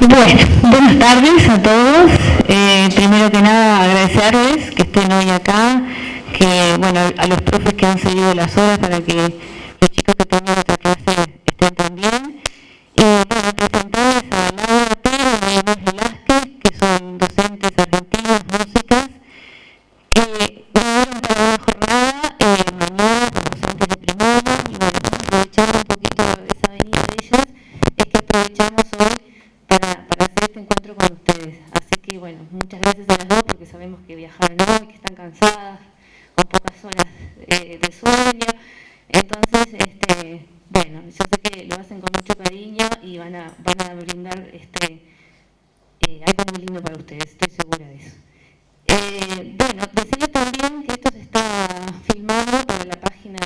Bueno, buenas tardes a todos. Primero que nada agradecerles que estén hoy acá, que bueno, a los profes que han seguido las horas para que los chicos que tengan otra clase estén también. Y bueno, presentarles a Laura Pérez y a Inés Velázquez, que son docentes argentinas, músicas, que vinieron para una jornada mañana con docentes de primaria, y bueno, aprovechando un poquito esa venida de ellas, es que aprovechamos hoy para hacer este encuentro con ustedes. Así que bueno, muchas gracias a las dos porque sabemos que viajaron hoy, que están cansadas, con pocas horas de sueño. Entonces, bueno, yo sé que lo hacen con mucho cariño y van a brindar algo muy lindo para ustedes, estoy segura de eso. Bueno, decirles también que esto se está filmando para la página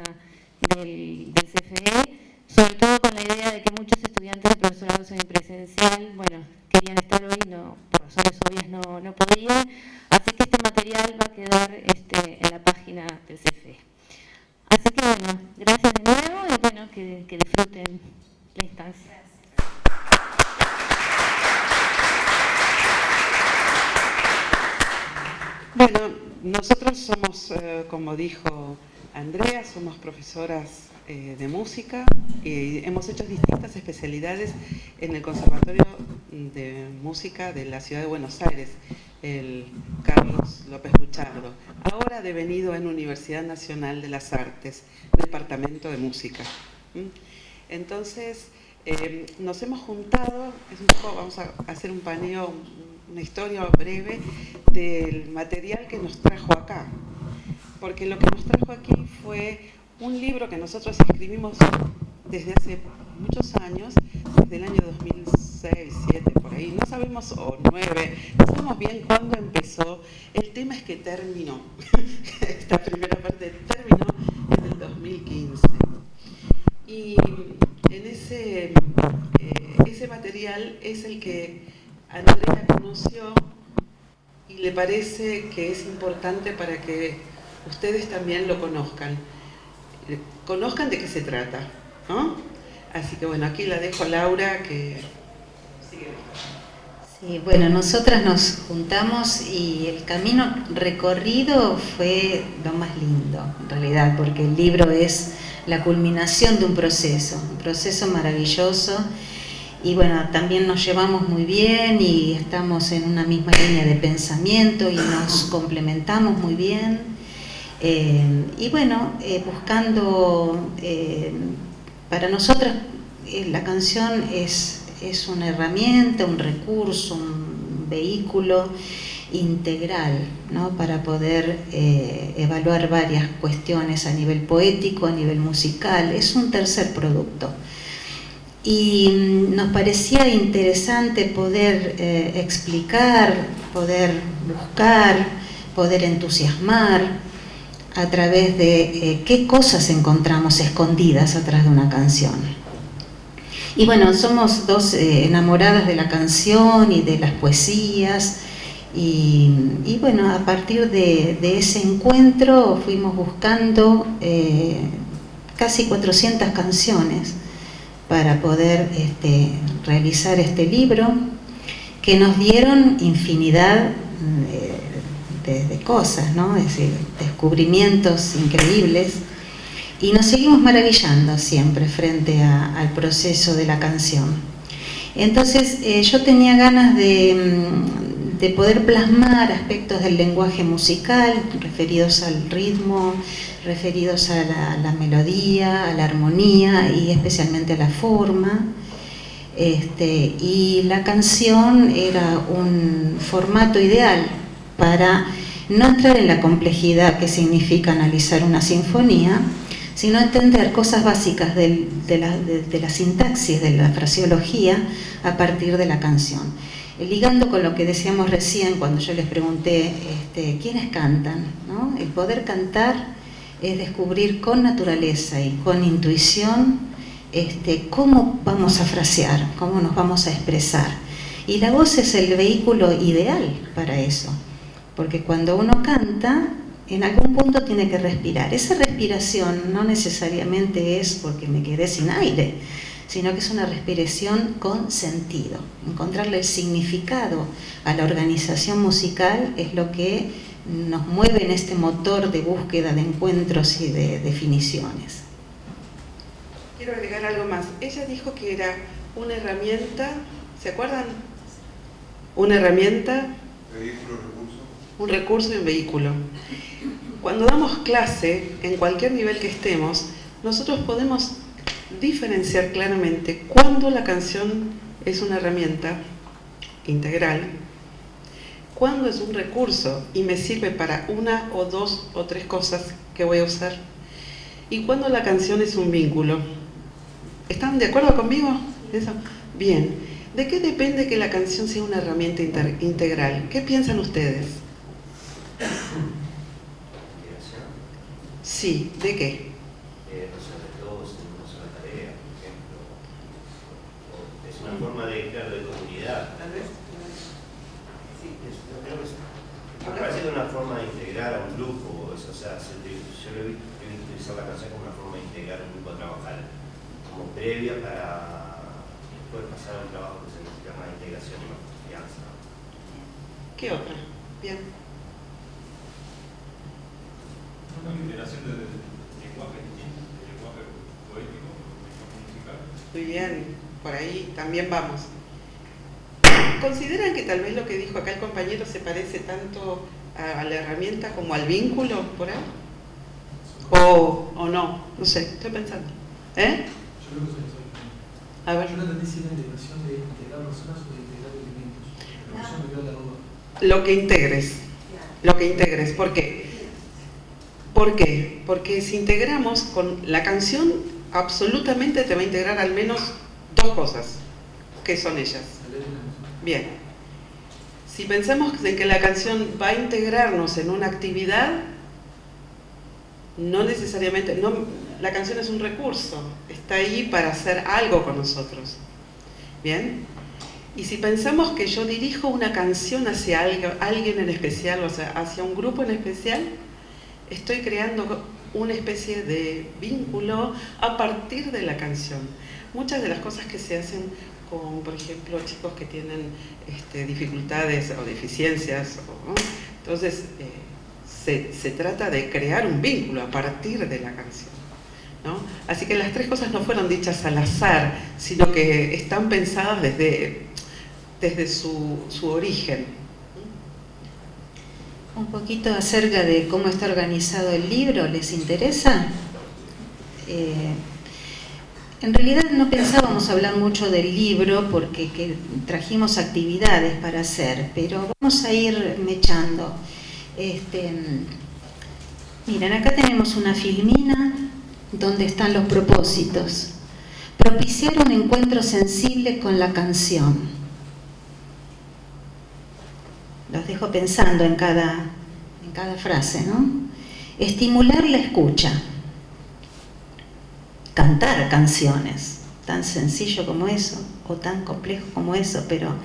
del CFE, sobre todo con la idea de que muchos estudiantes de profesorado semipresencial, bueno, querían estar hoy, no, por razones obvias no podían, así que este material va a quedar en la página del CFE. Así que bueno, gracias de nuevo y bueno, que disfruten la instancia. Bueno, nosotros somos, como dijo Andrea, somos profesoras de música y hemos hecho distintas especialidades en el Conservatorio de Música de la Ciudad de Buenos Aires, el Carlos López Buchardo, ahora devenido en Universidad Nacional de las Artes, Departamento de Música. Entonces, nos hemos juntado, vamos a hacer un paneo, una historia breve del material que nos trajo acá, porque lo que nos trajo aquí fue un libro que nosotros escribimos desde hace muchos años, desde el año 2006, 2007, por ahí, no sabemos, o 2009, no sabemos bien cuándo empezó. El tema es que terminó, esta primera parte terminó en el 2015. Y en ese material es el que Andrea conoció y le parece que es importante para que ustedes también lo conozcan. Conozcan de qué se trata, ¿no? Así que bueno, aquí la dejo a Laura que sigue. Sí, bueno, nosotras nos juntamos y el camino recorrido fue lo más lindo, en realidad, porque el libro es la culminación de un proceso maravilloso. Y bueno, también nos llevamos muy bien y estamos en una misma línea de pensamiento y nos complementamos muy bien. Y bueno, buscando, para nosotras la canción es una herramienta, un recurso, un vehículo integral, ¿no? Para poder evaluar varias cuestiones a nivel poético, a nivel musical. Es un tercer producto. Y nos parecía interesante poder explicar, poder buscar, poder entusiasmar a través de qué cosas encontramos escondidas atrás de una canción. Y bueno, somos dos enamoradas de la canción y de las poesías, y bueno, a partir de ese encuentro fuimos buscando casi 400 canciones para poder realizar este libro, que nos dieron infinidad de cosas, ¿no? Es decir, descubrimientos increíbles, y nos seguimos maravillando siempre frente al proceso de la canción. Entonces yo tenía ganas de poder plasmar aspectos del lenguaje musical referidos al ritmo, referidos a la melodía, a la armonía y especialmente a la forma. Y la canción era un formato ideal para no entrar en la complejidad que significa analizar una sinfonía, sino entender cosas básicas de la sintaxis, de la fraseología a partir de la canción. Ligando con lo que decíamos recién cuando yo les pregunté quiénes cantan, ¿no? El poder cantar es descubrir con naturaleza y con intuición cómo vamos a frasear, cómo nos vamos a expresar. Y la voz es el vehículo ideal para eso, porque cuando uno canta, en algún punto tiene que respirar. Esa respiración no necesariamente es porque me quedé sin aire, sino que es una respiración con sentido. Encontrarle el significado a la organización musical es lo que nos mueve en este motor de búsqueda de encuentros y de definiciones. Quiero agregar algo más. Ella dijo que era una herramienta, ¿se acuerdan? Una herramienta, un recurso y un vehículo. Cuando damos clase, en cualquier nivel que estemos, nosotros podemos diferenciar claramente cuándo la canción es una herramienta integral, cuándo es un recurso y me sirve para una o dos o tres cosas que voy a usar, y cuándo la canción es un vínculo. ¿Están de acuerdo conmigo? ¿Eso? Bien. ¿De qué depende que la canción sea una herramienta integral? ¿Qué piensan ustedes? Sí, ¿de qué? Resolver todos en una sola tarea, por ejemplo. Es una forma de, claro, de comunidad. Tal vez. Sí, me parece que es una forma de integrar a un grupo. O sea, yo lo he visto utilizar la canción como una forma de integrar a un grupo a trabajar, como previa para después pasar a un trabajo que se necesita más integración y más confianza. ¿Qué otra? Bien. Una integración de lenguaje distinto, de lenguaje poético, lenguaje musical. Muy bien, por ahí también vamos. ¿Consideran que tal vez lo que dijo acá el compañero se parece tanto a la herramienta como al vínculo por ahí? O no, no sé, estoy pensando. ¿Eh? Yo creo que eso es. A ver. Yo no entendí si era integración de integrar personas o de integrar elementos. Pero eso me quedó la duda. Lo que integres. ¿Por qué? ¿Por qué? Porque si integramos con la canción, absolutamente te va a integrar al menos dos cosas. ¿Qué son ellas? Bien. Si pensamos en que la canción va a integrarnos en una actividad, no necesariamente, la canción es un recurso, está ahí para hacer algo con nosotros. ¿Bien? Y si pensamos que yo dirijo una canción hacia alguien en especial, o sea, hacia un grupo en especial, estoy creando una especie de vínculo a partir de la canción. Muchas de las cosas que se hacen con, por ejemplo, chicos que tienen dificultades o deficiencias, ¿no? Entonces se trata de crear un vínculo a partir de la canción, ¿no? Así que las tres cosas no fueron dichas al azar, sino que están pensadas desde su origen. Un poquito acerca de cómo está organizado el libro, ¿les interesa? En realidad no pensábamos hablar mucho del libro porque trajimos actividades para hacer, pero vamos a ir mechando. Miren, acá tenemos una filmina donde están los propósitos. Propiciar un encuentro sensible con la canción. Los dejo pensando en cada frase, ¿no? Estimular la escucha. Cantar canciones, tan sencillo como eso, o tan complejo como eso, pero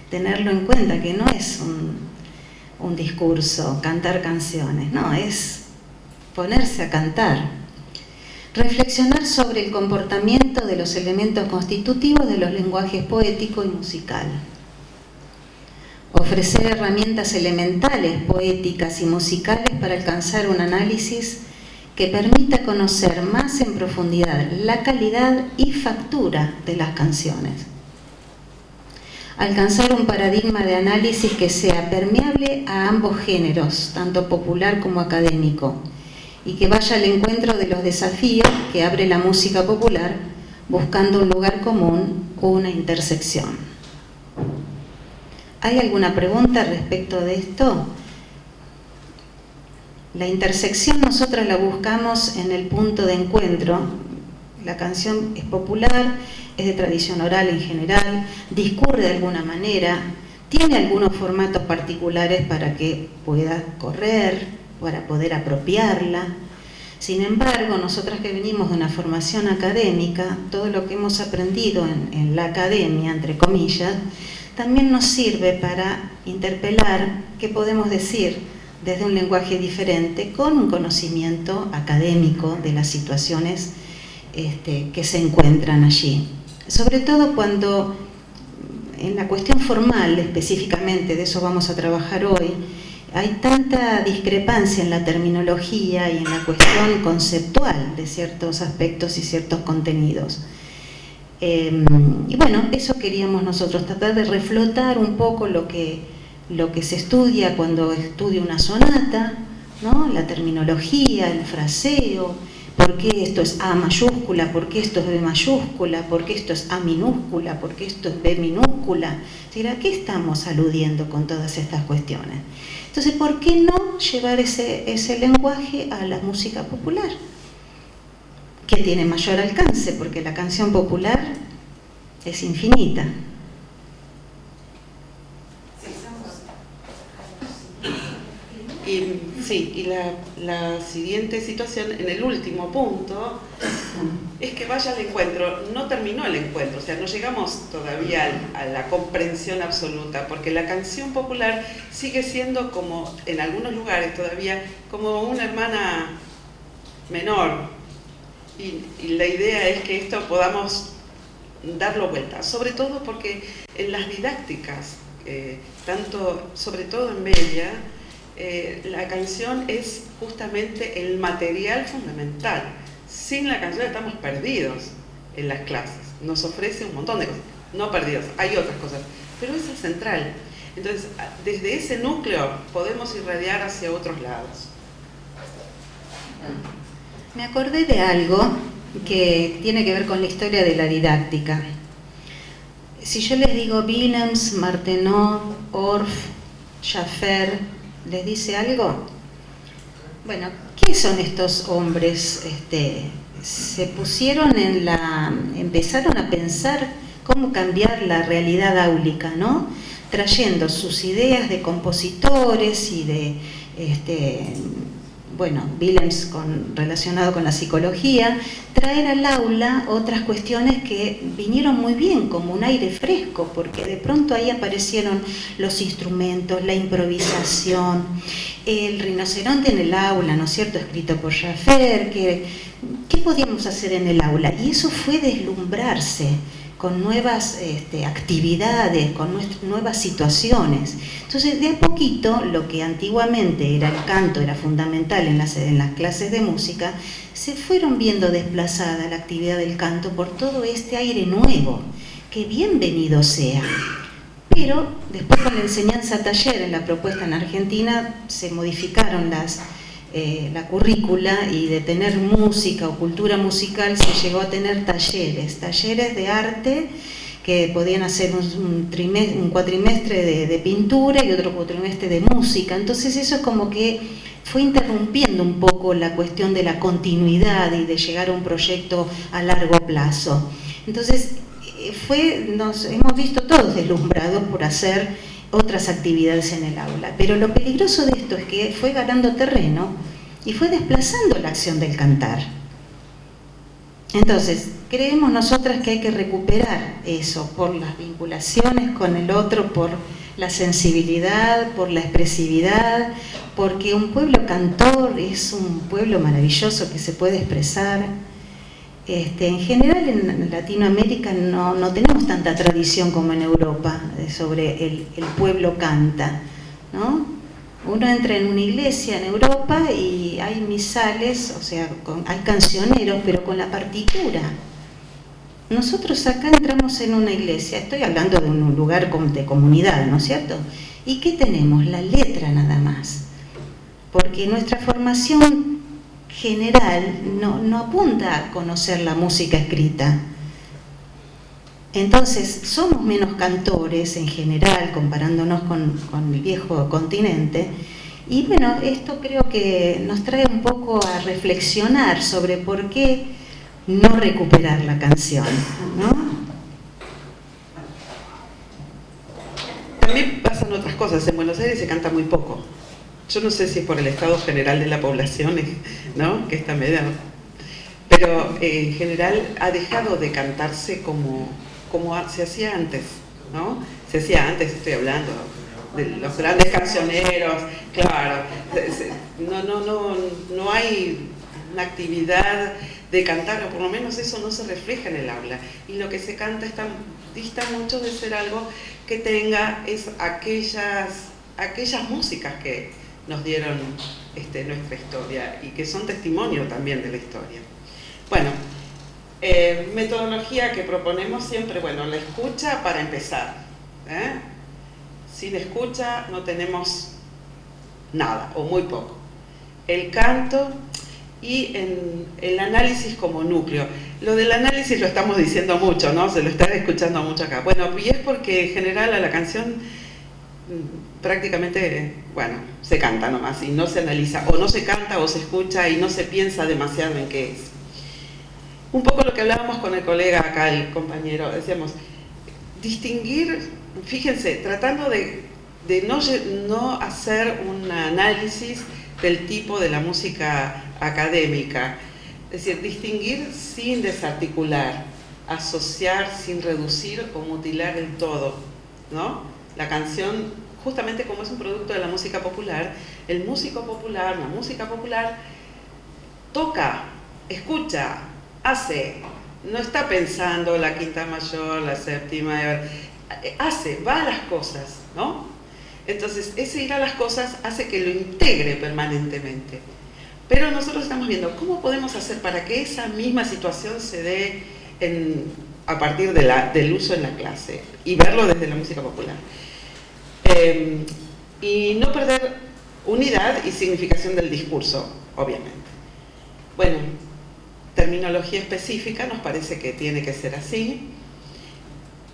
tenerlo en cuenta que no es un discurso, cantar canciones, no, es ponerse a cantar. Reflexionar sobre el comportamiento de los elementos constitutivos de los lenguajes poético y musical. Ofrecer herramientas elementales, poéticas y musicales para alcanzar un análisis que permita conocer más en profundidad la calidad y factura de las canciones. Alcanzar un paradigma de análisis que sea permeable a ambos géneros, tanto popular como académico, y que vaya al encuentro de los desafíos que abre la música popular, buscando un lugar común o una intersección. ¿Hay alguna pregunta respecto de esto? La intersección nosotras la buscamos en el punto de encuentro. La canción es popular, es de tradición oral en general, discurre de alguna manera, tiene algunos formatos particulares para que pueda correr, para poder apropiarla. Sin embargo, nosotras que venimos de una formación académica, todo lo que hemos aprendido en la academia, entre comillas, también nos sirve para interpelar qué podemos decir desde un lenguaje diferente, con un conocimiento académico de las situaciones que se encuentran allí. Sobre todo cuando, en la cuestión formal específicamente, de eso vamos a trabajar hoy, hay tanta discrepancia en la terminología y en la cuestión conceptual de ciertos aspectos y ciertos contenidos. Y bueno, eso queríamos nosotros, tratar de reflotar un poco lo que se estudia cuando estudia una sonata, ¿no? La terminología, el fraseo, por qué esto es A mayúscula, por qué esto es B mayúscula, por qué esto es A minúscula, por qué esto es B minúscula. ¿A qué estamos aludiendo con todas estas cuestiones? Entonces, ¿por qué no llevar ese lenguaje a la música popular? Que tiene mayor alcance, porque la canción popular es infinita. Y la siguiente situación, en el último punto, es que vaya al encuentro. No terminó el encuentro, o sea, no llegamos todavía a la comprensión absoluta, porque la canción popular sigue siendo como, en algunos lugares todavía, como una hermana menor. Y la idea es que esto podamos darlo vuelta, sobre todo porque en las didácticas, sobre todo en Bella, la canción es justamente el material fundamental. Sin la canción estamos perdidos en las clases. Nos ofrece un montón de cosas. No perdidos, hay otras cosas, pero esa es central. Entonces, desde ese núcleo podemos irradiar hacia otros lados. Me acordé de algo que tiene que ver con la historia de la didáctica. Si yo les digo Willems, Martenot, Orff, Schaffer, ¿les dice algo? Bueno, ¿qué son estos hombres? Se pusieron empezaron a pensar cómo cambiar la realidad áulica, ¿no? Trayendo sus ideas de compositores y de, Willems relacionado con la psicología, traer al aula otras cuestiones que vinieron muy bien, como un aire fresco, porque de pronto ahí aparecieron los instrumentos, la improvisación, el rinoceronte en el aula, ¿no es cierto?, escrito por Schaffer, ¿qué podíamos hacer en el aula? Y eso fue deslumbrarse con nuevas actividades, con nuevas situaciones. Entonces, de a poquito, lo que antiguamente era el canto, era fundamental en las clases de música, se fueron viendo desplazada la actividad del canto por todo este aire nuevo, que bienvenido sea. Pero, después con la enseñanza taller, en la propuesta en Argentina, se modificaron la currícula, y de tener música o cultura musical se llegó a tener talleres de arte que podían hacer un cuatrimestre de pintura y otro cuatrimestre de música. Entonces eso es como que fue interrumpiendo un poco la cuestión de la continuidad y de llegar a un proyecto a largo plazo. Entonces nos hemos visto todos deslumbrados por hacer otras actividades en el aula, pero lo peligroso de esto es que fue ganando terreno y fue desplazando la acción del cantar. Entonces, creemos nosotras que hay que recuperar eso por las vinculaciones con el otro, por la sensibilidad, por la expresividad, porque un pueblo cantor es un pueblo maravilloso que se puede expresar. En general en Latinoamérica no tenemos tanta tradición como en Europa sobre el pueblo canta, ¿no? Uno entra en una iglesia en Europa y hay misales, o sea, hay cancioneros, pero con la partitura. Nosotros acá entramos en una iglesia, estoy hablando de un lugar de comunidad, ¿no es cierto? ¿Y qué tenemos? La letra nada más. Porque nuestra formación general no apunta a conocer la música escrita. Entonces, somos menos cantores en general, comparándonos con el viejo continente. Y bueno, esto creo que nos trae un poco a reflexionar sobre por qué no recuperar la canción, ¿no? También pasan otras cosas. En Buenos Aires se canta muy poco. Yo no sé si es por el estado general de la población, ¿no?, que está media, pero en general ha dejado de cantarse como se hacía antes, ¿no? Se hacía antes, estoy hablando de los grandes cancioneros, claro. No hay una actividad de cantar, o por lo menos eso no se refleja en el aula. Y lo que se canta dista mucho de ser algo que tenga aquellas músicas que nos dieron nuestra historia y que son testimonio también de la historia. Bueno, metodología que proponemos siempre, bueno, la escucha para empezar. Sin escucha no tenemos nada o muy poco. El canto y el análisis como núcleo. Lo del análisis lo estamos diciendo mucho, ¿no? Se lo están escuchando mucho acá. Bueno, y es porque en general a la canción prácticamente, bueno, se canta nomás y no se analiza, o no se canta o se escucha y no se piensa demasiado en qué es. Un poco lo que hablábamos con el colega acá, el compañero, decíamos, distinguir, fíjense, tratando de no hacer un análisis del tipo de la música académica, es decir, distinguir sin desarticular, asociar sin reducir o mutilar el todo, ¿no? La canción, justamente como es un producto de la música popular, el músico popular, la música popular, toca, escucha, hace, no está pensando la quinta mayor, la séptima, hace, va a las cosas, ¿no? Entonces, ese ir a las cosas hace que lo integre permanentemente. Pero nosotros estamos viendo cómo podemos hacer para que esa misma situación se dé a partir del uso en la clase y verlo desde la música popular. Y no perder unidad y significación del discurso, obviamente. Bueno, terminología específica nos parece que tiene que ser así.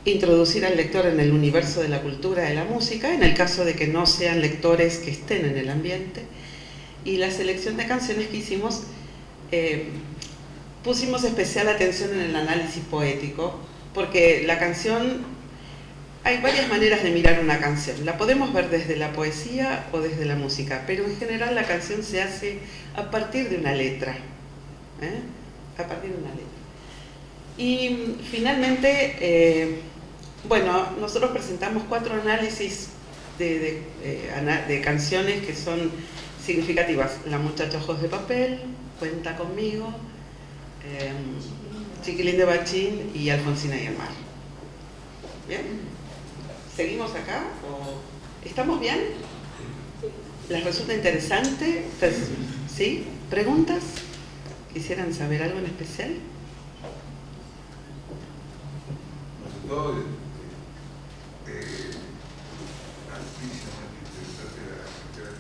Introducir al lector en el universo de la cultura de la música, en el caso de que no sean lectores que estén en el ambiente. Y la selección de canciones que hicimos, pusimos especial atención en el análisis poético, porque la canción, hay varias maneras de mirar una canción. La podemos ver desde la poesía o desde la música, pero en general la canción se hace a partir de una letra. A partir de una letra. Y finalmente, bueno, nosotros presentamos 4 análisis de canciones que son significativas. La muchacha ojos de papel, Cuenta conmigo, Chiquilín de Bachín y Alfonsina y el mar. ¿Bien? ¿Seguimos acá? ¿Estamos bien? ¿Les resulta interesante? ¿Sí? ¿Preguntas? ¿Quisieran saber algo en especial? Todo altísimamente interesante la actividad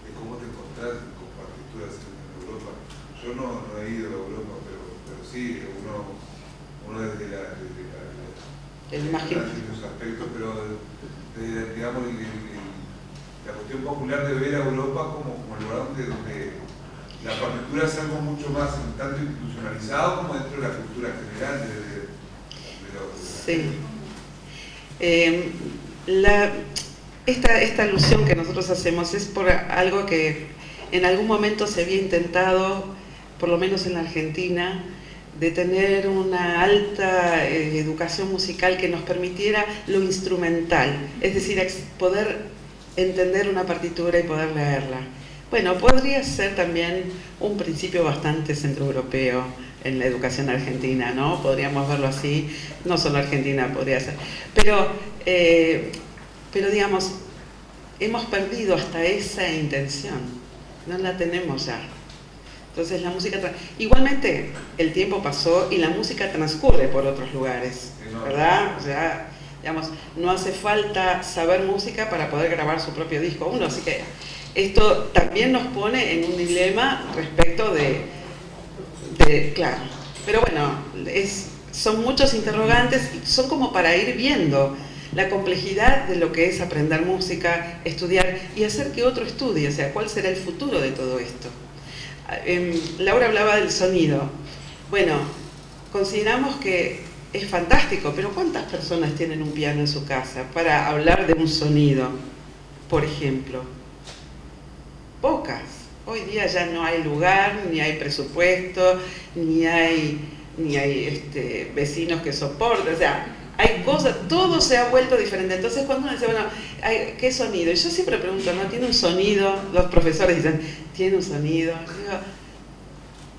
de cómo te encontrás con partituras en Europa. Yo no he ido a Europa, pero sí, uno desde los aspectos, pero desde, digamos, la cuestión popular de ver a Europa como el lugar donde la partitura es algo mucho más tanto institucionalizado como dentro de la cultura general Sí. Esta alusión que nosotros hacemos es por algo que en algún momento se había intentado, por lo menos en la Argentina, de tener una alta educación musical que nos permitiera lo instrumental, es decir, poder entender una partitura y poder leerla. Bueno, podría ser también un principio bastante centroeuropeo en la educación argentina, ¿no? Podríamos verlo así, no solo Argentina podría ser. Pero digamos, hemos perdido hasta esa intención, no la tenemos ya. Entonces la música, igualmente el tiempo pasó y la música transcurre por otros lugares, ¿verdad? O sea, digamos, no hace falta saber música para poder grabar su propio disco uno, así que esto también nos pone en un dilema respecto claro, pero bueno, son muchos interrogantes y son como para ir viendo la complejidad de lo que es aprender música, estudiar y hacer que otro estudie, o sea, cuál será el futuro de todo esto. Laura hablaba del sonido. Bueno, consideramos que es fantástico, pero ¿cuántas personas tienen un piano en su casa para hablar de un sonido, por ejemplo? Pocas. Hoy día ya no hay lugar, ni hay presupuesto, ni hay vecinos que soporten, o sea, hay cosas, todo se ha vuelto diferente. Entonces cuando uno dice, bueno, ¿qué sonido? Y yo siempre pregunto, ¿no? ¿Tiene un sonido? Los profesores dicen, ¿tiene un sonido? Yo digo,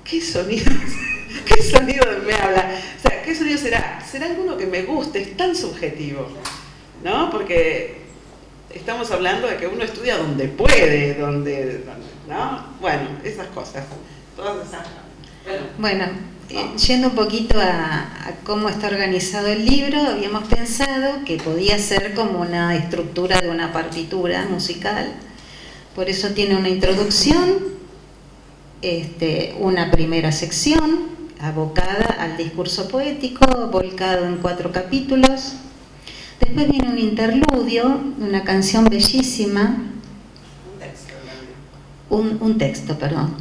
¿qué sonido? ¿Qué sonido me habla? O sea, ¿qué sonido será? ¿Será alguno que me guste? Es tan subjetivo, ¿no? Porque estamos hablando de que uno estudia donde puede, donde ¿no? Bueno, esas cosas. Todas esas. Bueno, yendo un poquito a cómo está organizado el libro, habíamos pensado que podía ser como una estructura de una partitura musical. Por eso tiene una introducción, una primera sección abocada al discurso poético, volcado en 4 capítulos. Después viene un interludio, una canción bellísima. Un texto, perdón.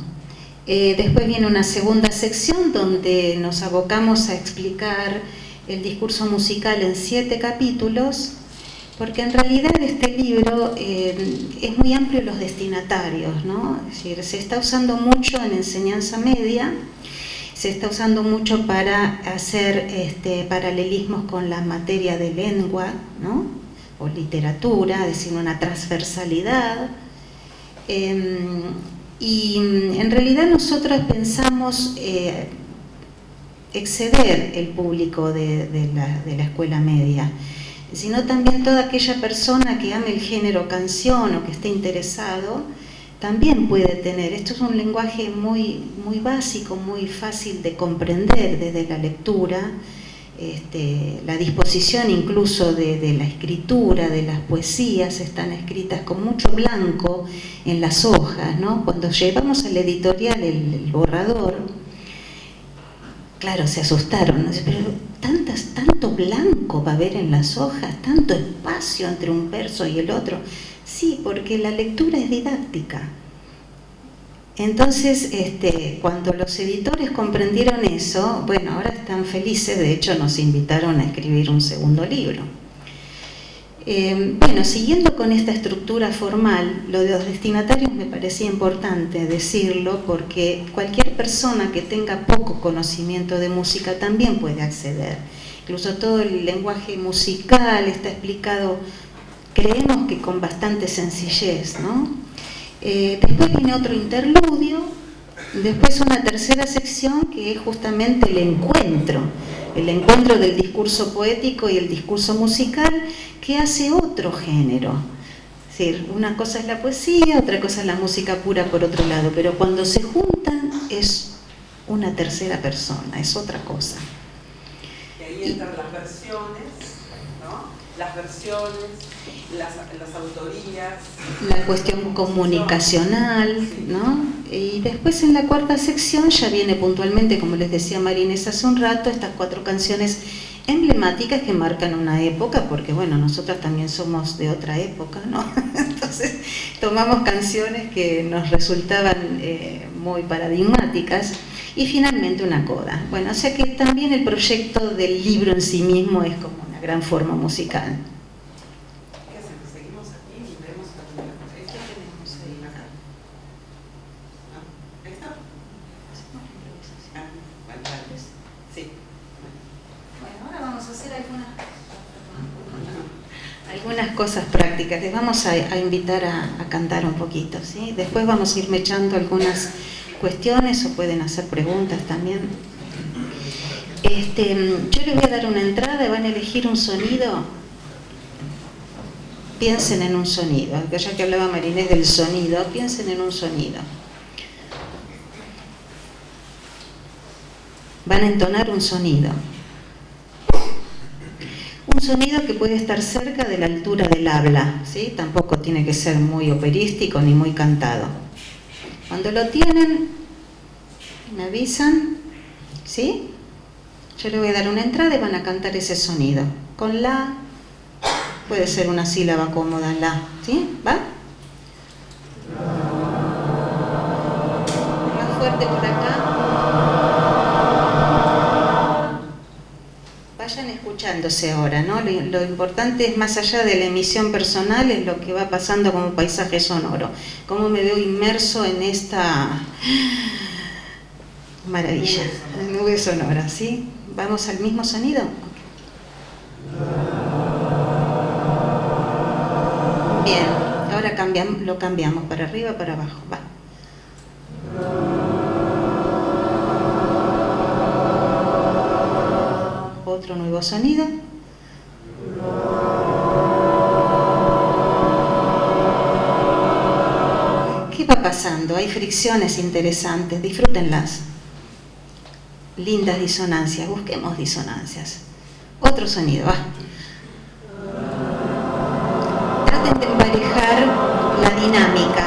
Después viene una segunda sección donde nos abocamos a explicar el discurso musical en 7 capítulos, porque en realidad este libro es muy amplio los destinatarios, ¿no? Es decir, se está usando mucho en enseñanza media, se está usando mucho para hacer paralelismos con la materia de lengua, ¿no? O literatura, es decir, una transversalidad. Y en realidad nosotros pensamos exceder el público de la escuela media, sino también toda aquella persona que ame el género canción o que esté interesado, también puede tener. Esto es un lenguaje muy, muy básico, muy fácil de comprender desde la lectura, la disposición incluso de la escritura, de las poesías, están escritas con mucho blanco en las hojas, ¿no? Cuando llevamos al editorial el borrador, claro, se asustaron, ¿no? Pero tanto blanco va a haber en las hojas, tanto espacio entre un verso y el otro. Sí, porque la lectura es didáctica. Entonces, cuando los editores comprendieron eso, bueno, ahora están felices, de hecho nos invitaron a escribir un segundo libro. Bueno, siguiendo con esta estructura formal, lo de los destinatarios me parecía importante decirlo porque cualquier persona que tenga poco conocimiento de música también puede acceder. Incluso todo el lenguaje musical está explicado, creemos que con bastante sencillez, ¿no? Después viene otro interludio, después una tercera sección que es justamente el encuentro del discurso poético y el discurso musical, que hace otro género. Es decir, una cosa es la poesía, otra cosa es la música pura por otro lado, pero cuando se juntan es una tercera persona, es otra cosa. Y ahí entran las versiones, ¿no? Las versiones, las autorías. La cuestión comunicacional, ¿no? Y después en la cuarta sección ya viene puntualmente, como les decía Marinés hace un rato, estas 4 canciones emblemáticas que marcan una época, porque bueno, nosotras también somos de otra época, ¿no? Entonces tomamos canciones que nos resultaban muy paradigmáticas. Y finalmente una coda. Bueno, o sea que también el proyecto del libro en sí mismo es como una gran forma musical. ¿Qué hacemos? ¿Seguimos aquí y vemos la primera cosa? ¿Qué tenemos ahí acá? ¿Ahí está? Bueno, tal vez. Sí. Bueno, ahora vamos a hacer algunas cosas prácticas. Les vamos a invitar a cantar un poquito, ¿sí? Después vamos a ir mechando algunas cuestiones o pueden hacer preguntas también. Yo les voy a dar una entrada y van a elegir un sonido. Piensen en un sonido, ya que hablaba Marinés del sonido, piensen en un sonido. Van a entonar un sonido. Un sonido que puede estar cerca de la altura del habla, ¿sí? Tampoco tiene que ser muy operístico ni muy cantado. Cuando lo tienen, me avisan, ¿sí? Yo le voy a dar una entrada y van a cantar ese sonido. Con la, puede ser una sílaba cómoda, la, ¿sí? ¿Va? Más fuerte por acá. Vayan escuchándose ahora, ¿no? Lo importante es, más allá de la emisión personal, es lo que va pasando como paisaje sonoro. Cómo me veo inmerso en esta maravilla, nube sonora, ¿sí? ¿Vamos al mismo sonido? Bien, ahora lo cambiamos para arriba, para abajo, va. Otro nuevo sonido. ¿Qué va pasando? Hay fricciones interesantes, disfrútenlas. Lindas disonancias, busquemos disonancias. Otro sonido, va. Traten de emparejar la dinámica.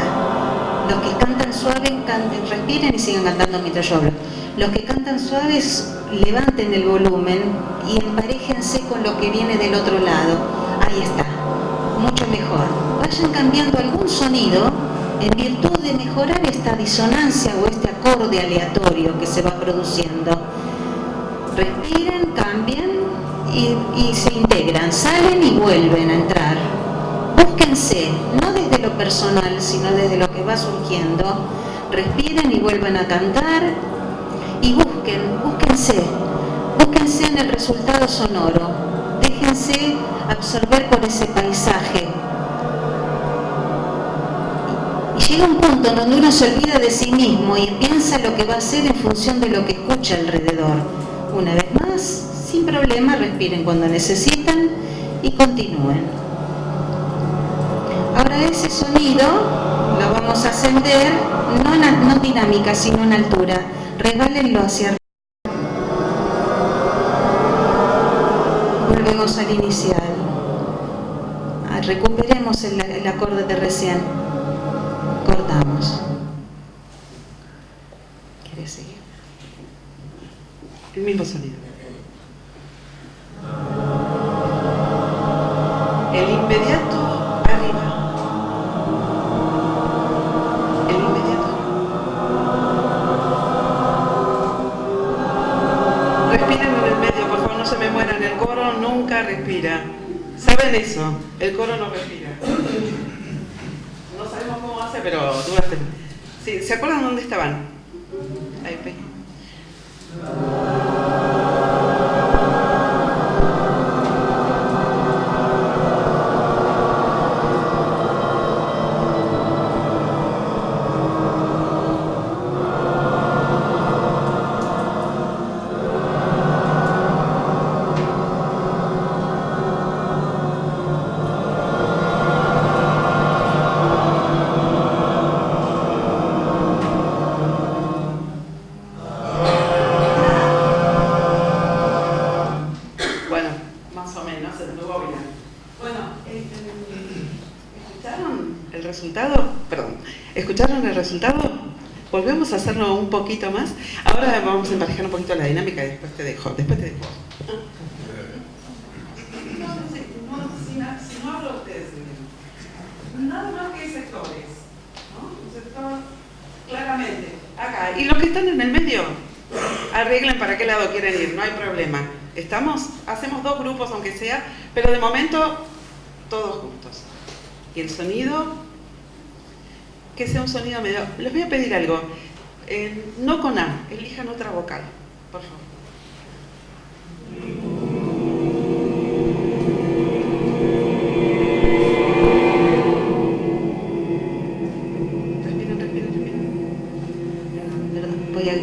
Los que cantan suave, respiren y sigan cantando mientras yo hablo. Los que cantan suaves, levanten el volumen y emparéjense con lo que viene del otro lado. Ahí está, mucho mejor. Vayan cambiando algún sonido en virtud de mejorar esta disonancia o este acorde aleatorio que se va produciendo. Respiren, cambian y se integran, salen y vuelven a entrar. Búsquense, no desde lo personal, sino desde lo que va surgiendo. Respiren y vuelvan a cantar y búsquense en el resultado sonoro. Déjense absorber por ese paisaje. Y llega un punto en donde uno se olvida de sí mismo y piensa lo que va a hacer en función de lo que escucha alrededor. Una vez más, sin problema, respiren cuando necesitan y continúen. Ahora ese sonido lo vamos a ascender, no dinámica, sino en altura. Regálenlo hacia arriba. Volvemos al inicial. Recuperemos el acorde de recién. Cortamos. ¿Quieres seguir? El mismo sonido. El inmediato arriba. El inmediato. Respiren en el medio, por favor, no se me mueran. El coro nunca respira. ¿Saben eso? El coro no respira. No sabemos cómo hace, pero dura. Sí, ¿se acuerdan dónde estaban? Ahí, ve. ¿Escucharon el resultado? Volvemos a hacerlo un poquito más. Ahora vamos a emparejar un poquito la dinámica y después te dejo. Si no hablo ustedes, nada más que sectores, ¿no? Un sector claramente acá. Y los que están en el medio, arreglen para qué lado quieren ir, no hay problema. ¿Estamos? Hacemos 2 grupos aunque sea, pero de momento todos juntos. Y el sonido, que sea un sonido medio. Les voy a pedir algo, no con A, elijan otra vocal, por favor. Respiren. Perdón, voy a...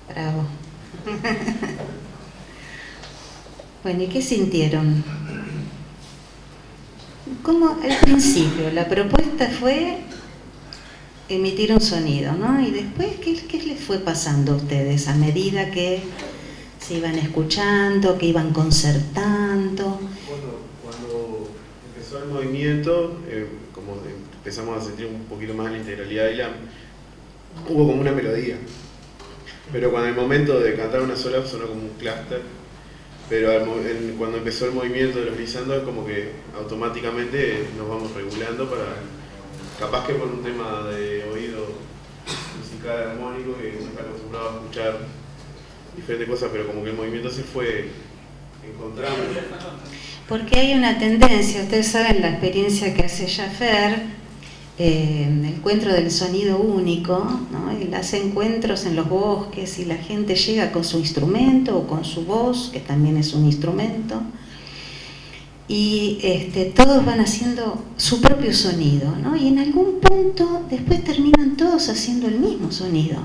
Bravo. Bueno, ¿y qué sintieron? Como al principio la propuesta fue emitir un sonido, ¿no? Y después, ¿qué les fue pasando a ustedes a medida que se iban escuchando, que iban concertando? Cuando empezó el movimiento, como empezamos a sentir un poquito más la integralidad y hubo como una melodía. Pero cuando el momento de cantar una sola sonó como un clúster, pero cuando empezó el movimiento de los glissando, como que automáticamente nos vamos regulando para, capaz que por un tema de oído musical armónico, que uno está acostumbrado a escuchar diferentes cosas, pero como que el movimiento se fue encontrando. Porque hay una tendencia, ustedes saben la experiencia que hace Jaffer, el encuentro del sonido único, ¿no? Él hace encuentros en los bosques y la gente llega con su instrumento o con su voz, que también es un instrumento, y todos van haciendo su propio sonido, ¿no? Y en algún punto después terminan todos haciendo el mismo sonido.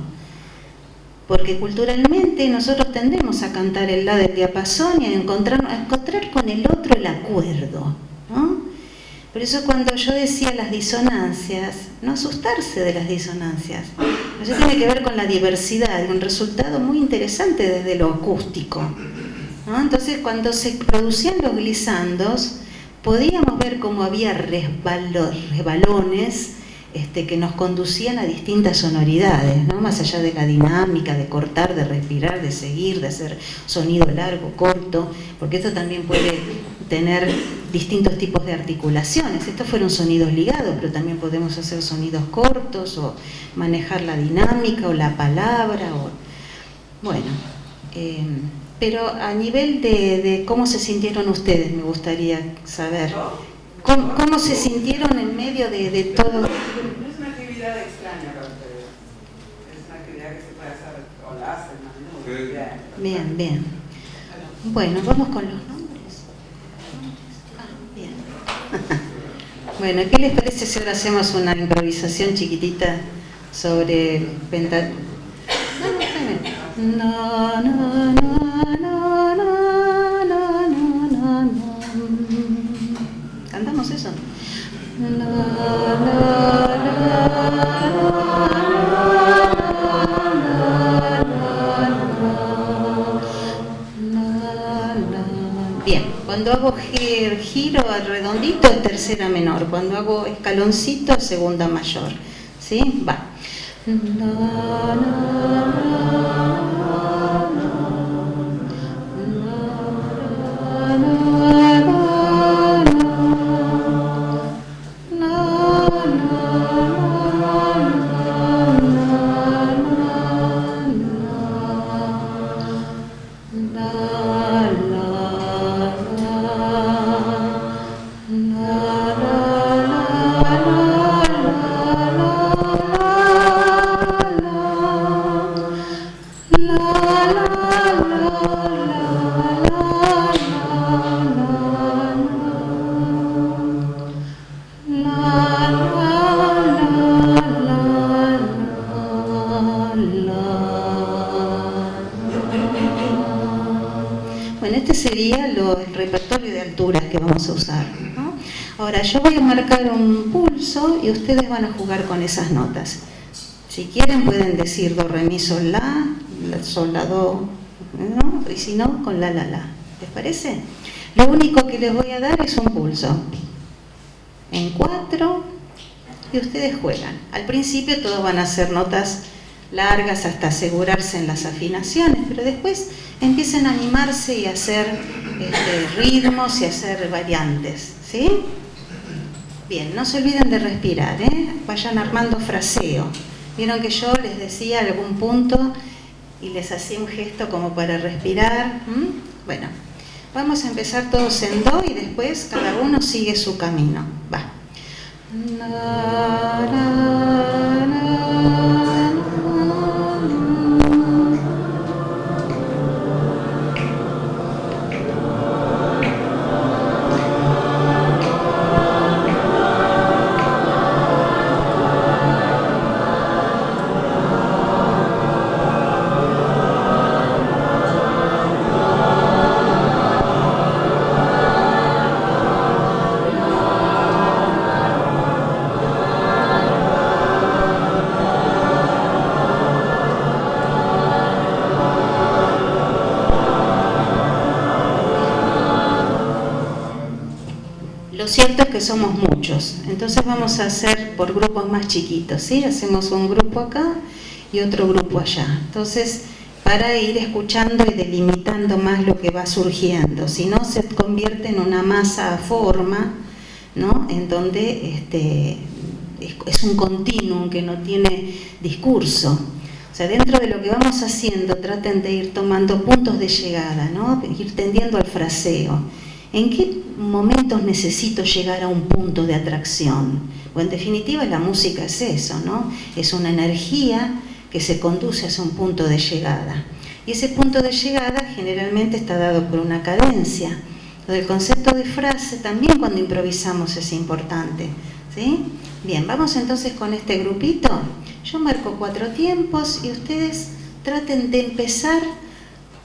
Porque culturalmente nosotros tendemos a cantar el la del diapasón y a encontrar con el otro el acuerdo, ¿no? Por eso cuando yo decía las disonancias, no asustarse de las disonancias. Eso tiene que ver con la diversidad, un resultado muy interesante desde lo acústico, ¿no? Entonces cuando se producían los glissandos, podíamos ver cómo había resbalones que nos conducían a distintas sonoridades, ¿no? Más allá de la dinámica, de cortar, de respirar, de seguir, de hacer sonido largo, corto, porque esto también puede tener distintos tipos de articulaciones. Estos fueron sonidos ligados, pero también podemos hacer sonidos cortos o manejar la dinámica o la palabra. Pero a nivel de cómo se sintieron ustedes, me gustaría saber. ¿Cómo se sintieron en medio de todo? No es una actividad extraña para ustedes. Es una actividad que se puede hacer o la hacen a menudo. Bien, bien. Bueno, vamos con los nombres. Bien. Bueno, ¿qué les parece si ahora hacemos una improvisación chiquitita sobre el pentatón? No, no, no, no, no, no, no, no, no. ¿Cantamos eso? La, la, bien, cuando hago giro al redondito es tercera menor, cuando hago escaloncito segunda mayor, ¿sí? Va. Bueno, este sería el repertorio de alturas que vamos a usar, ¿no? Ahora, yo voy a marcar un pulso y ustedes van a jugar con esas notas. Si quieren pueden decir do, re, mi, sol, la, sol, la, do, ¿no? Y si no, con la. ¿Les parece? Lo único que les voy a dar es un pulso. En 4, y ustedes juegan. Al principio todos van a hacer notas largas hasta asegurarse en las afinaciones, pero después empiecen a animarse y a hacer ritmos y a hacer variantes, ¿sí? Bien, no se olviden de respirar, vayan armando fraseo. Vieron que yo les decía algún punto y les hacía un gesto como para respirar. Bueno, vamos a empezar todos en do y después cada uno sigue su camino. Va. Lo cierto es que somos muchos, entonces vamos a hacer por grupos más chiquitos, ¿sí? Hacemos un grupo acá y otro grupo allá. Entonces, para ir escuchando y delimitando más lo que va surgiendo, si no se convierte en una masa forma, ¿no? En donde es un continuum que no tiene discurso. O sea, dentro de lo que vamos haciendo, traten de ir tomando puntos de llegada, ¿no? Ir tendiendo al fraseo. ¿En qué momentos necesito llegar a un punto de atracción? O en definitiva, la música es eso, ¿no? Es una energía que se conduce hacia un punto de llegada. Y ese punto de llegada generalmente está dado por una cadencia. El concepto de frase también cuando improvisamos es importante, ¿sí? Bien, vamos entonces con este grupito. Yo marco 4 tiempos y ustedes traten de empezar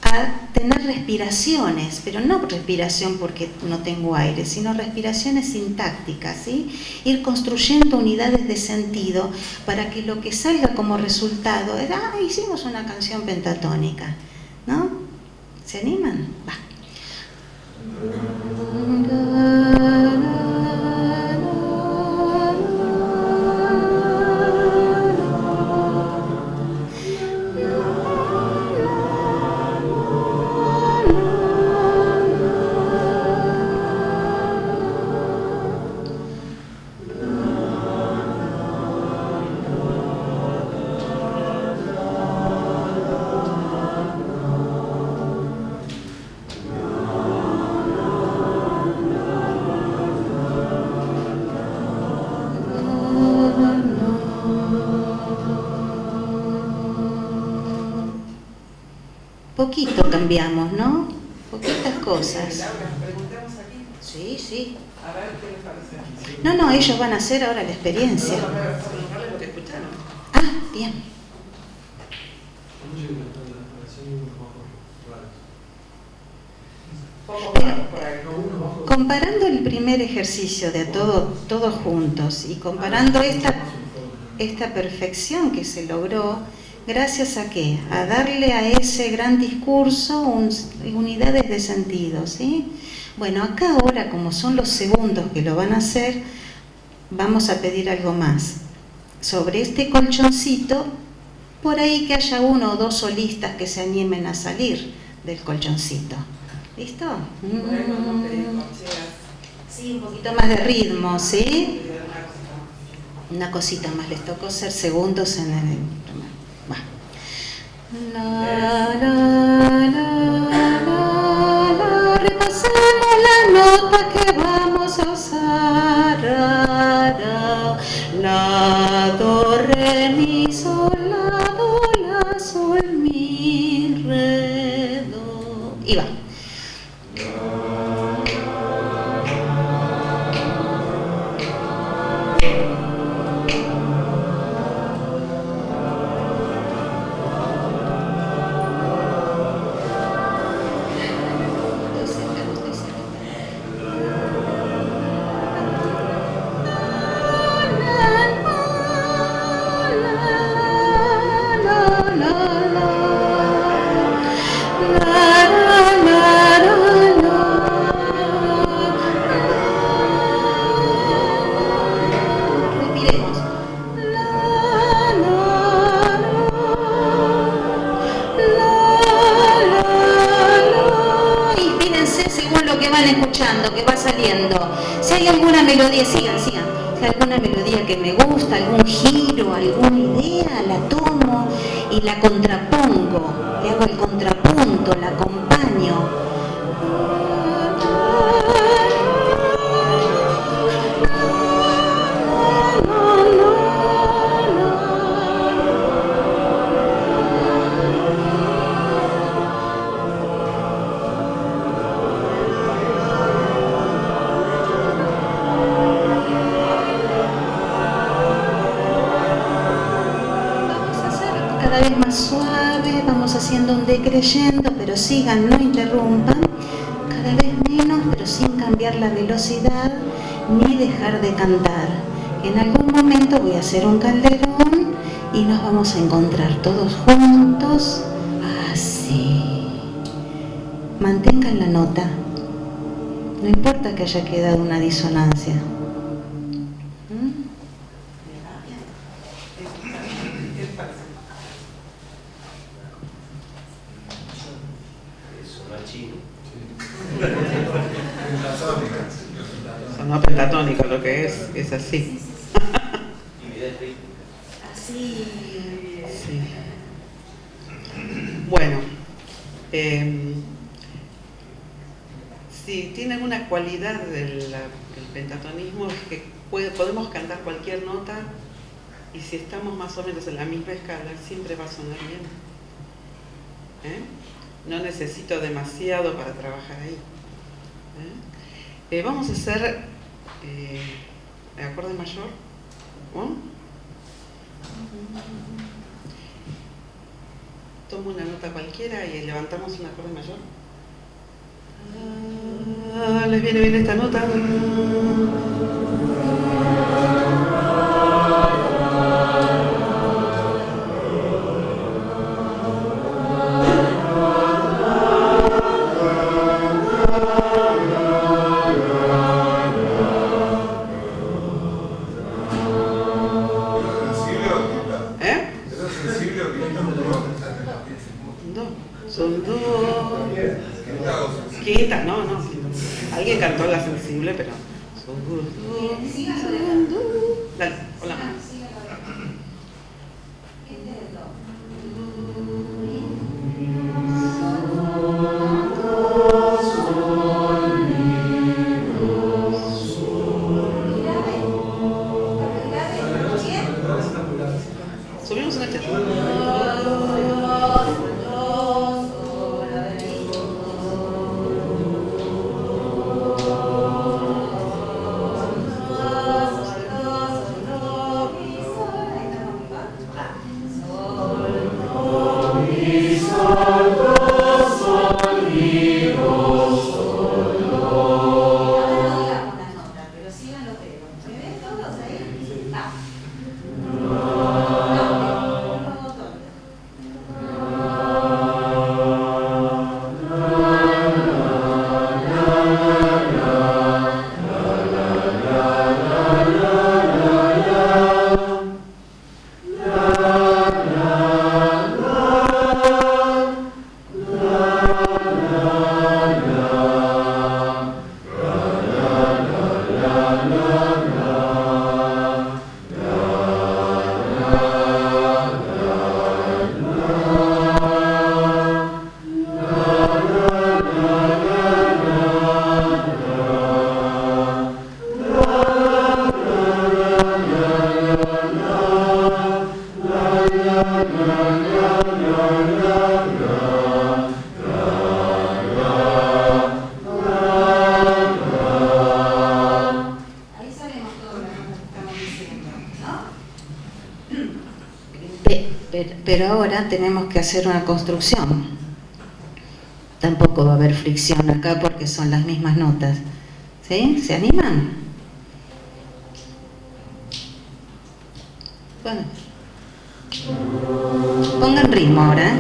a tener respiraciones, pero no respiración porque no tengo aire, sino respiraciones sintácticas, ¿sí? Ir construyendo unidades de sentido para que lo que salga como resultado es, hicimos una canción pentatónica, ¿no? ¿Se animan? Va. Poquito cambiamos, ¿no? Poquitas cosas. Laura, preguntamos aquí. Sí, sí. A ver qué les parece. No, ellos van a hacer ahora la experiencia. No, preguntarles lo que escucharon. Ah, bien. Comparando el primer ejercicio de todos juntos y comparando esta perfección que se logró, ¿gracias a qué? A darle a ese gran discurso unidades de sentido, ¿sí? Bueno, acá ahora, como son los segundos que lo van a hacer, vamos a pedir algo más. Sobre este colchoncito, por ahí que haya 1 o 2 solistas que se animen a salir del colchoncito. ¿Listo? Sí, un poquito más de ritmo, ¿sí? Una cosita más, les tocó ser segundos en el primer. Va. La, la, la, la, la, repasemos la nota que vamos a usar. La, do, re, mi, sol, la, do, la, sol, mi, re, do. Y va. Escuchando, que va saliendo. Si hay alguna melodía, sigan. Si hay alguna melodía que me gusta, algún giro, alguna idea, la tomo y la contrapongo, le hago el contrapunto, la acompaño. Cada vez más suave, vamos haciendo un decreyendo, pero sigan, no interrumpan, cada vez menos, pero sin cambiar la velocidad ni dejar de cantar. En algún momento voy a hacer un calderón y nos vamos a encontrar todos juntos, así. Mantengan la nota. No importa que haya quedado una disonancia. Sonó pentatónico, lo que es así. Así. Sí. Bueno, si tiene una cualidad del pentatonismo es que podemos cantar cualquier nota y si estamos más o menos en la misma escala siempre va a sonar bien. No necesito demasiado para trabajar ahí. Vamos a hacer el acorde mayor. Tomo una nota cualquiera y levantamos un acorde mayor. ¿Les viene bien esta nota? Quinta, no. Alguien cantó la sensible, pero... Dale, con la mano. Subimos una cheta. Pero ahora tenemos que hacer una construcción. Tampoco va a haber fricción acá porque son las mismas notas. ¿Sí? ¿Se animan? Bueno. Pongan ritmo ahora, ¿eh?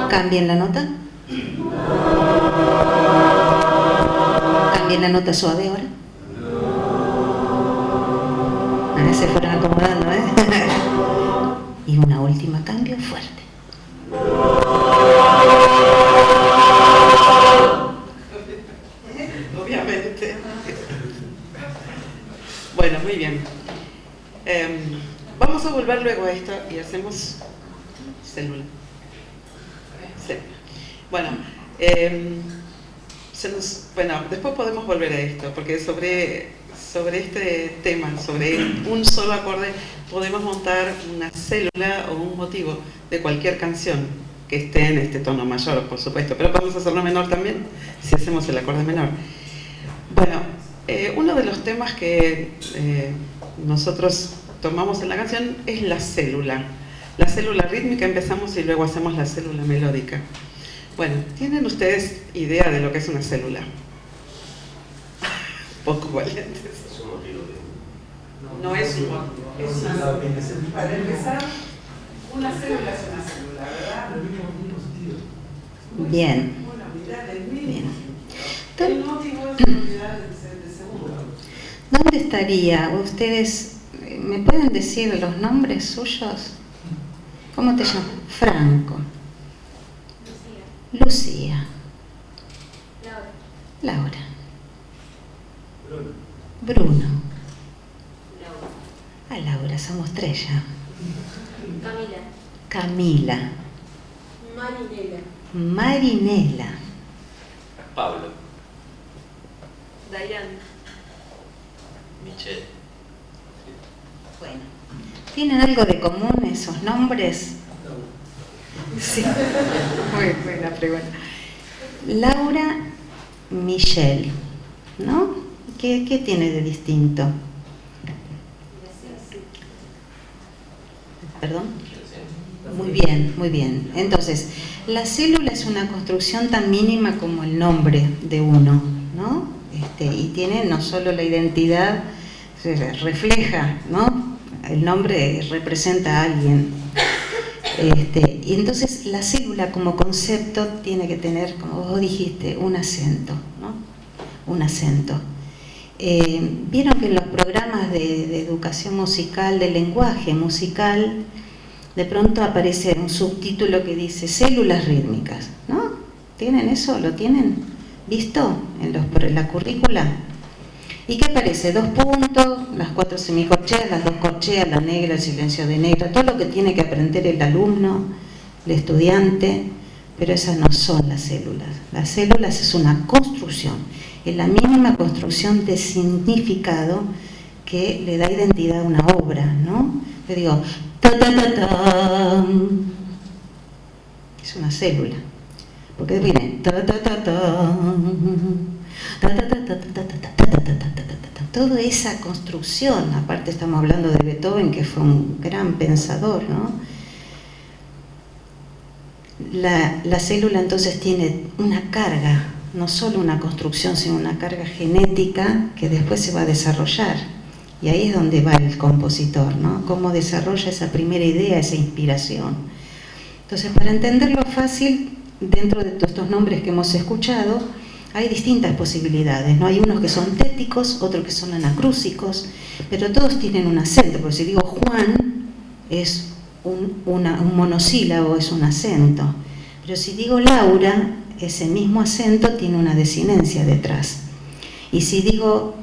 ¿Cambien la nota? ¿Cambien la nota suave ahora? Se fueron acomodando, ¿eh? Y una última cambio fuerte. Obviamente. Bueno, muy bien. Vamos a volver luego a esto y hacemos célula. Bueno, después podemos volver a esto, porque sobre sobre este tema, sobre un solo acorde, podemos montar una célula o un motivo de cualquier canción que esté en este tono mayor, por supuesto, pero podemos hacerlo menor también, si hacemos el acorde menor. Bueno, uno de los temas que nosotros tomamos en la canción es la célula. La célula rítmica empezamos y luego hacemos la célula melódica. Bueno, ¿tienen ustedes idea de lo que es una célula? Poco valientes. No es una. Para empezar, una célula es una célula, ¿verdad? Bien. Una unidad del mismo. Bien. El motivo es una unidad de segundo. ¿Dónde estaría? ¿Ustedes me pueden decir los nombres suyos? ¿Cómo te llamas? Franco. Lucía. Laura. Bruno. Ah, Laura, somos tres ya. Camila. Marinela. Pablo. Dayan. Michelle. Bueno, ¿tienen algo de común esos nombres? Sí, muy buena pregunta. Laura, Michelle, ¿no? ¿Qué tiene de distinto? ¿Perdón? Muy bien, muy bien. Entonces, la célula es una construcción tan mínima como el nombre de uno, ¿no? Y tiene no solo la identidad, refleja, ¿no? El nombre representa a alguien. Y entonces la célula como concepto tiene que tener, como vos dijiste, un acento, ¿no? Un acento. Vieron que en los programas de educación musical, de lenguaje musical, de pronto aparece un subtítulo que dice células rítmicas, ¿no? ¿Tienen eso? ¿Lo tienen visto en la currícula? ¿Y qué aparece? 2 puntos, las 4 semicorcheas, las 2 corcheas, la negra, el silencio de negra, todo lo que tiene que aprender el alumno, el estudiante, pero esas no son las células. Las células es una construcción, es la mínima construcción de significado que le da identidad a una obra, ¿no? Yo digo, ta ta ta ta, es una célula, porque viene ta ta ta ta, toda esa construcción. Aparte estamos hablando de Beethoven, que fue un gran pensador, ¿no? La célula entonces tiene una carga, no solo una construcción, sino una carga genética que después se va a desarrollar. Y ahí es donde va el compositor, ¿no? Cómo desarrolla esa primera idea, esa inspiración. Entonces, para entenderlo fácil, dentro de todos estos nombres que hemos escuchado, hay distintas posibilidades, ¿no? Hay unos que son téticos, otros que son anacrúsicos, pero todos tienen un acento. Porque si digo Juan, es un monosílabo, es un acento. Pero si digo Laura, ese mismo acento tiene una desinencia detrás. Y si digo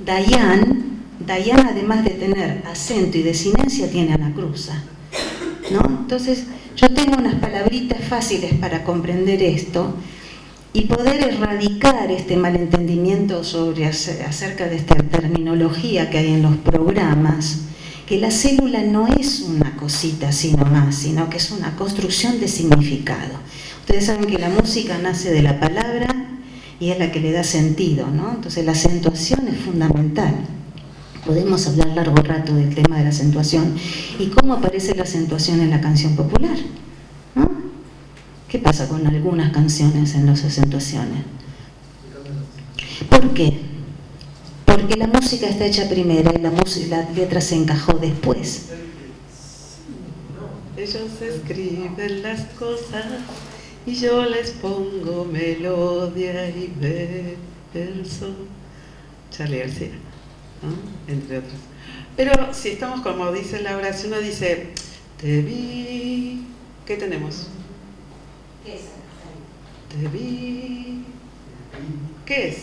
Dayan, además de tener acento y desinencia, tiene anacruza, ¿no? Entonces, yo tengo unas palabritas fáciles para comprender esto y poder erradicar este malentendimiento acerca de esta terminología que hay en los programas, que la célula no es una cosita así nomás, sino que es una construcción de significado. Ustedes saben que la música nace de la palabra y es la que le da sentido, ¿no? Entonces la acentuación es fundamental. Podemos hablar largo rato del tema de la acentuación y cómo aparece la acentuación en la canción popular, ¿no? ¿Qué pasa con algunas canciones en las acentuaciones? ¿Por qué? Porque la música está hecha primero y la letra se encajó después. Ellos escriben las cosas y yo les pongo melodía y verso. Charly García, ¿no? Entre otros. Pero si estamos como dice Laura, si uno dice te vi, ¿qué tenemos? Te vi. ¿Qué es?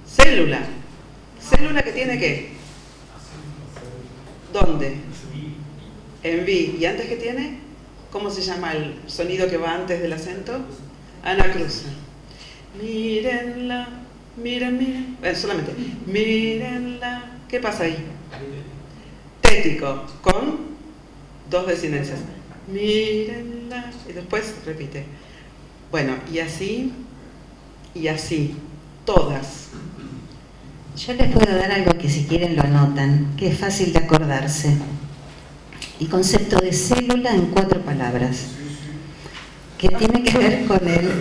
Célula. ¿Célula que tiene qué? ¿Dónde? En vi. ¿Y antes qué tiene? ¿Cómo se llama el sonido que va antes del acento? Anacruza. Mírenla, Miren, miren. Solamente. Mírenla. ¿Qué pasa ahí? Tético, con 2 desinencias. Mírenla. Y después repite. Bueno, y así, todas. Yo les puedo dar algo que si quieren lo anotan, que es fácil de acordarse. El concepto de célula en 4 palabras, que tiene que ver con el...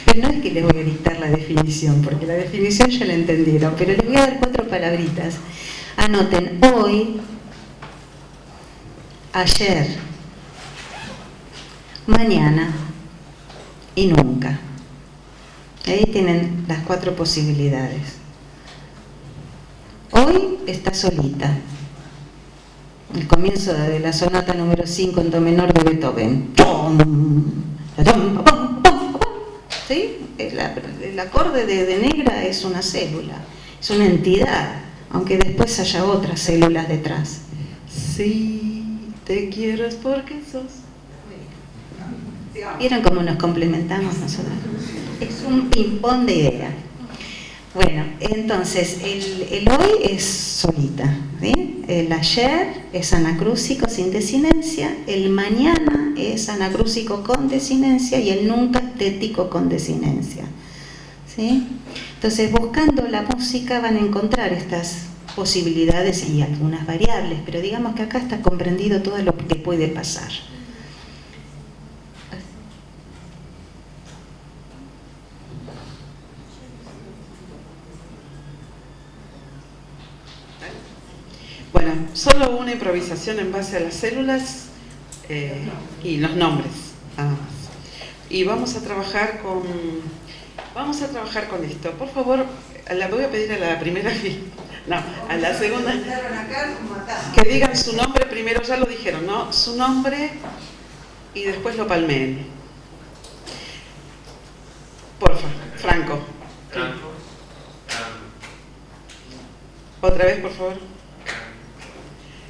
Pero no es que les voy a dictar la definición, porque la definición ya la entendieron, pero les voy a dar 4 palabritas. Anoten hoy, ayer, mañana y nunca. Ahí tienen las 4 posibilidades. Hoy está solita. El comienzo de la sonata número 5 en do menor de Beethoven. ¿Sí? El acorde de negra es una célula, es una entidad, aunque después haya otras células detrás. Si te quiero es porque sos. ¿Vieron cómo nos complementamos nosotros? Es un ping-pong de ideas. Bueno, entonces el hoy es solita, ¿sí? El ayer es anacrúsico sin desinencia, el mañana es anacrúsico con desinencia y el nunca tético con desinencia, ¿sí? Entonces, buscando la música van a encontrar estas posibilidades y algunas variables, pero digamos que acá está comprendido todo lo que puede pasar. Bueno, solo una improvisación en base a las células y los nombres, nada más. Y vamos a trabajar con esto. Por favor, la voy a pedir a la primera no, a la segunda. Que digan su nombre primero, ya lo dijeron, ¿no? Su nombre y después lo palmeen. Porfa, Franco. Otra vez, por favor.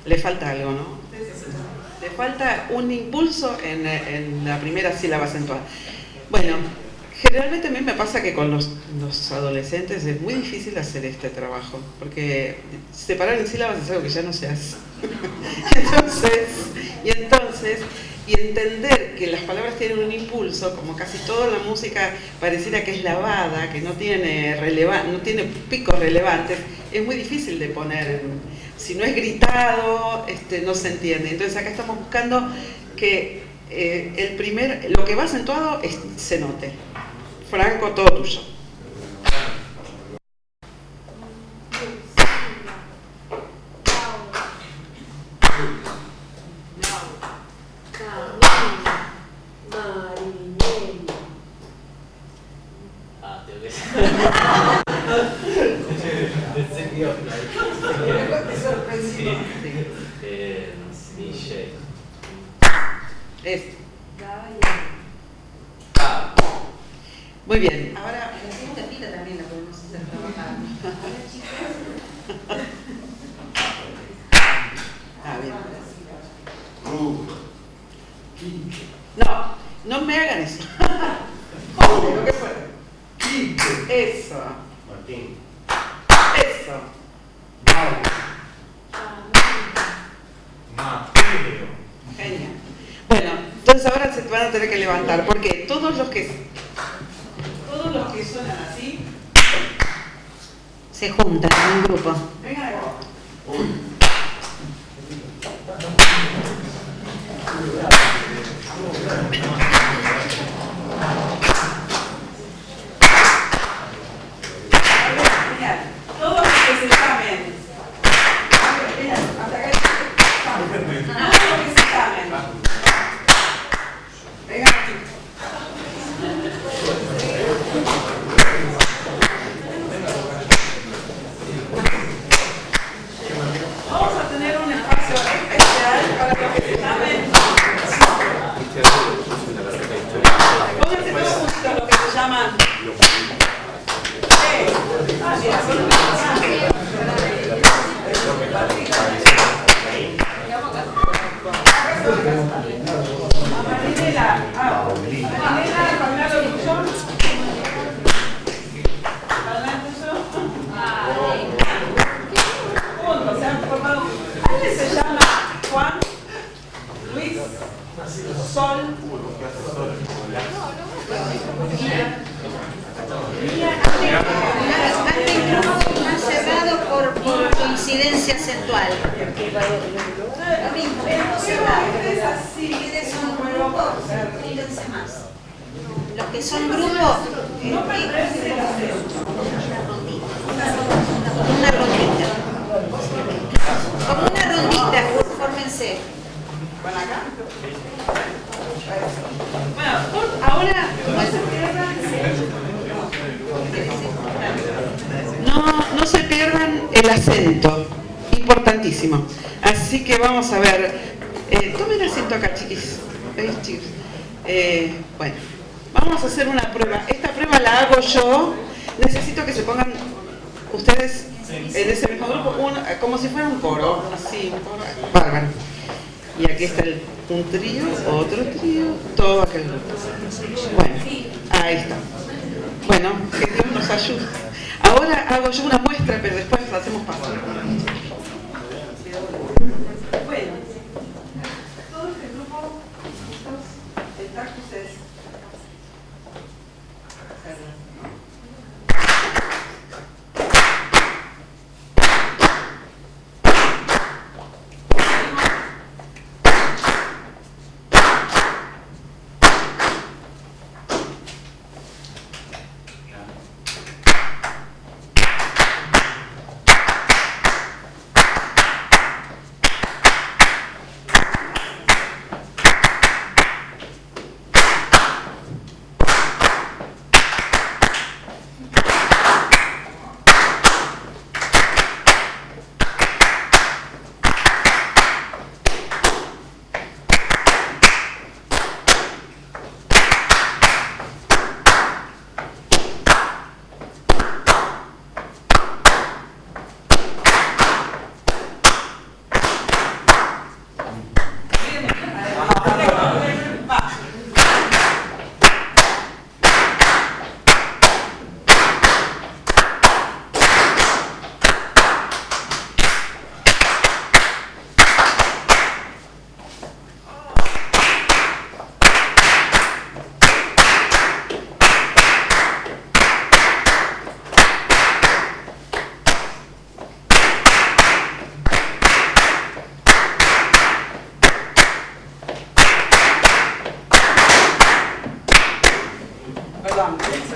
Le falta algo, ¿no? Le falta un impulso en la primera sílaba acentuada. Bueno, generalmente a mí me pasa que con los adolescentes es muy difícil hacer este trabajo, porque separar en sílabas es algo que ya no se hace. Y entender que las palabras tienen un impulso, como casi toda la música pareciera que es lavada, que no tiene picos relevantes, es muy difícil de poner. Si no es gritado, no se entiende. Entonces acá estamos buscando que lo que va acentuado se note. Franco, todo tuyo. Muy bien. Ahora, la segunda fila también la podemos hacer trabajar. Bien. No me hagan eso. Lo que fuera. Eso. Martín. Eso. Genial. Bueno, entonces ahora se van a tener que levantar, porque todos los que suenan así se juntan en un grupo. Vengan acá. Todos los que se llamen. Hasta acá. Todos los que se llamen. Vengan aquí. Vamos a tener un espacio especial para los que se llamen. Pónganse todos juntos los que se llaman. Marinela, Pablo Luchón. Sol. Hasta incluso más cerrado por coincidencia acentual. Lo mismo, pero cerrado. Ustedes son grupos, fíjense más. Los que son grupos, una rondita. Como una rondita, fórmense. ¿Van acá? Bueno, ahora no se pierdan el acento, importantísimo. Así que vamos a ver, tomen asiento acá, chiquis. Bueno, vamos a hacer una prueba. Esta prueba la hago yo. Necesito que se pongan ustedes en ese mismo grupo, como si fuera un coro, así, un coro bárbaro. Y aquí está un trío, otro trío, todo aquel grupo. Bueno, ahí está. Bueno, que Dios nos ayude. Ahora hago yo una muestra, pero después hacemos paso. Bueno, todo este grupo, el tactus es...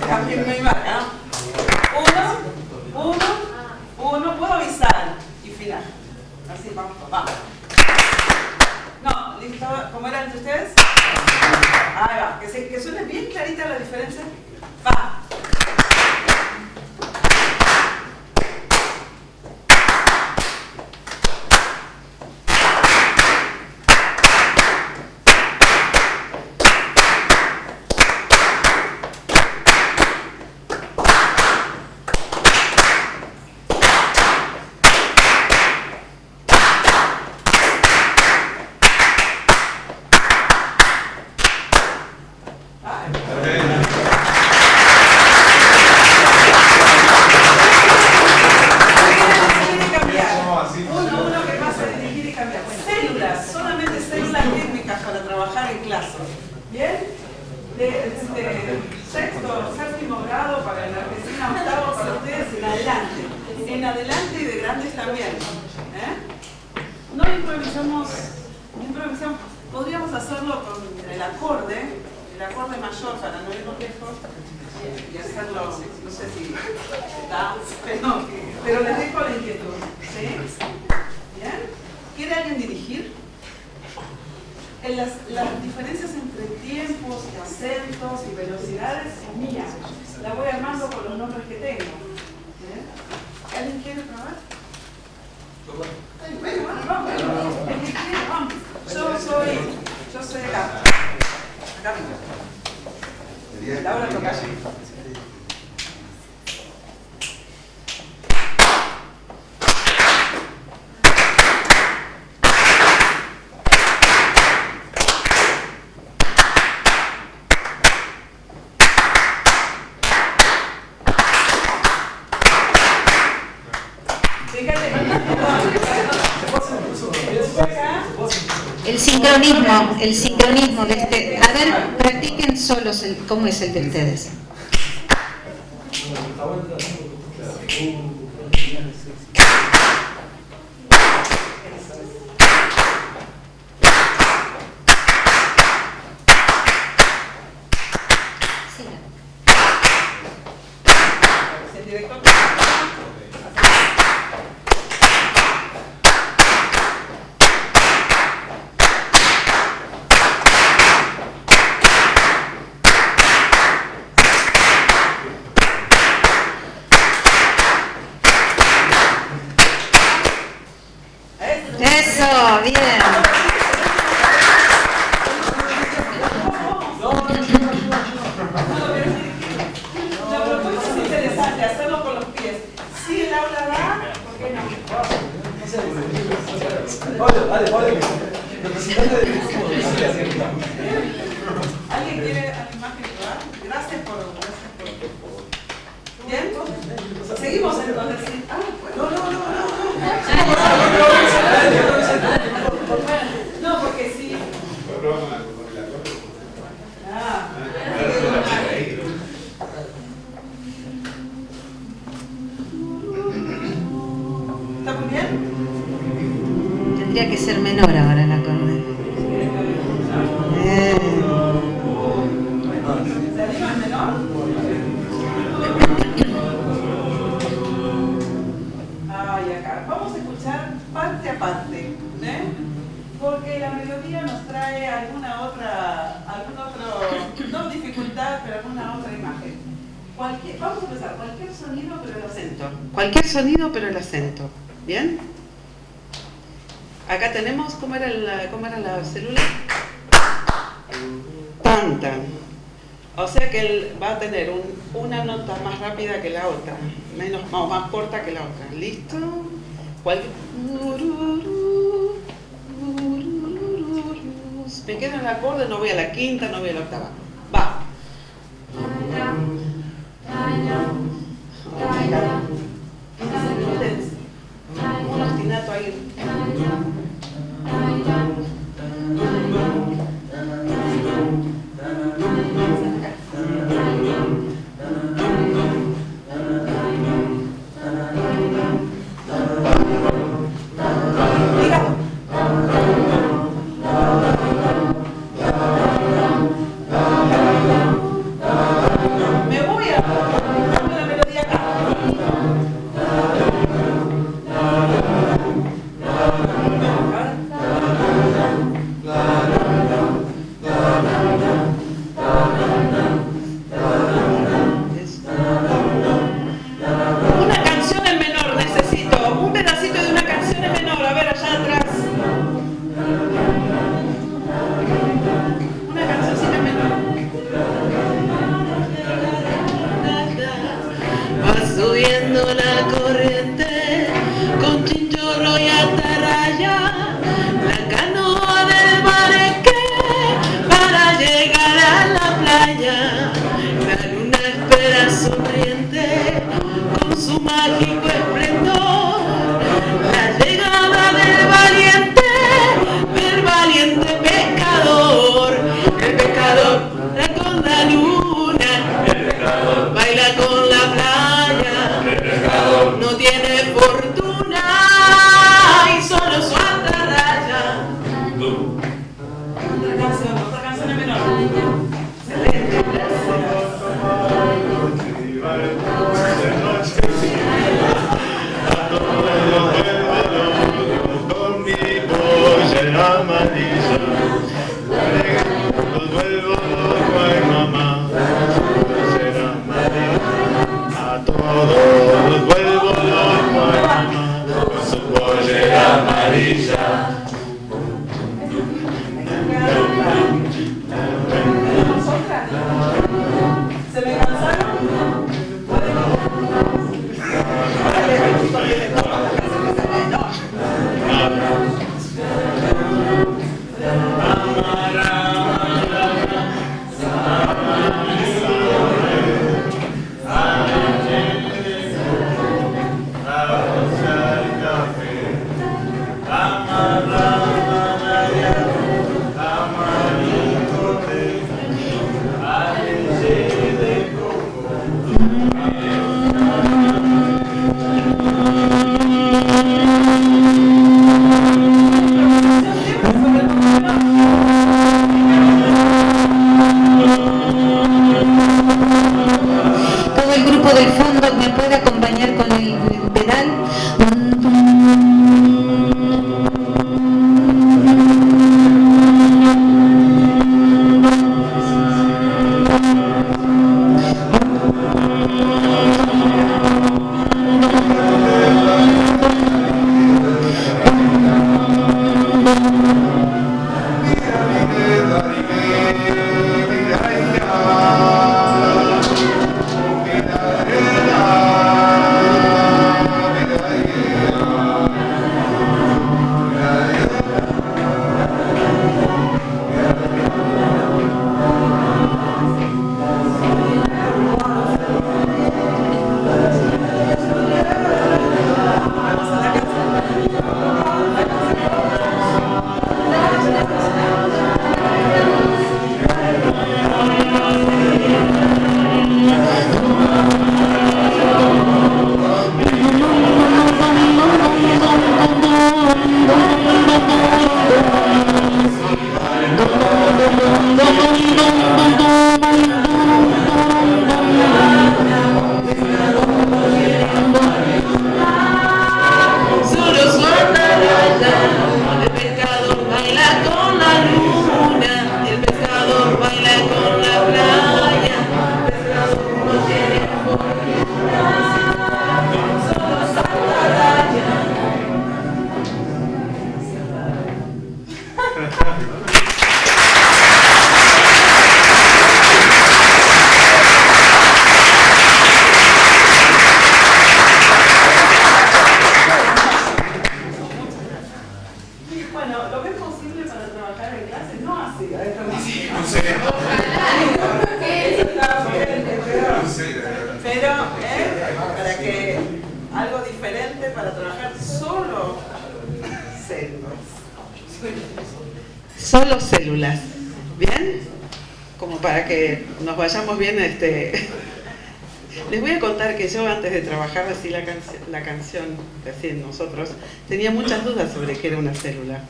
Cambien mi marca, ¿no? Uno, puedo avisar y final. Así, vamos. No, listo, ¿cómo era entre ustedes? Ahí va, que suene bien clarita la diferencia. Va. Podríamos hacerlo con el acorde mayor para no irnos lejos y hacerlo, no sé si da, pero les dejo la inquietud. ¿Sí? ¿Bien? ¿Quiere alguien dirigir? Las diferencias entre tiempos, acentos y velocidades es mía. La voy armando con los nombres que tengo. ¿Bien? ¿Alguien quiere probar? Bueno, vamos. El que quiere, vamos. Yo soy acá. Acá mismo. Laura toca allí. sincronismo de este. A ver, practiquen solos cómo es el de ustedes. Eso, bien. La propuesta es interesante, hacerlo con los pies. Si el aula da, ¿por qué no? Vale. Representante del grupo de ¿Alguien quiere animar que ayudar? Gracias por. ¿Bien? Seguimos entonces. ¿Sí? Ah, pues. No, porque sí. ¿Está muy bien? Tendría que ser menor ahora el acorde. ¿Se anima el menor? Ay, acá. Vamos a escuchar parte a parte, porque la melodía nos trae algún otro, no dificultad, pero alguna otra imagen. Vamos a empezar, cualquier sonido pero el acento. Cualquier sonido pero el acento. ¿Bien? Acá tenemos, ¿cómo era la célula? Tan, tan. O sea que él va a tener una nota más rápida que la otra, más corta que la otra. ¿Listo? Me quedo en el acorde, no voy a la quinta, no voy a la octava. Va. Un ostinato ahí. Me voy a la melodía acá. Una canción en menor necesito, un pedacito de una canción en menor, a ver allá atrás. Una cancioncita en menor. Va subiendo la corriente con chinchorro y atarraya, la canoa del Bareque para llegar a la playa. La luna espera sonriente con su mágico esplendor la llegada del valiente pescador. El pescador baila con la luna, el pescador baila con la playa, el pescador no tiene fortuna y solo su atarraya. Otra canción en menor. Excelente, gracias. Con mi pollera amarilla, los vuelvo loco, ay mamá, pollera amarilla, a todos los vuelvo loco, ay mamá, con su pollera amarilla. ¿Se me cansaron? No. Bueno, lo que es posible para trabajar en clase, no así, pero para que algo diferente para trabajar solo células. Solo células. ¿Bien? Como para que nos vayamos bien. Les voy a contar que yo antes de trabajar así la canción, recién nosotros, tenía muchas dudas sobre qué era una célula.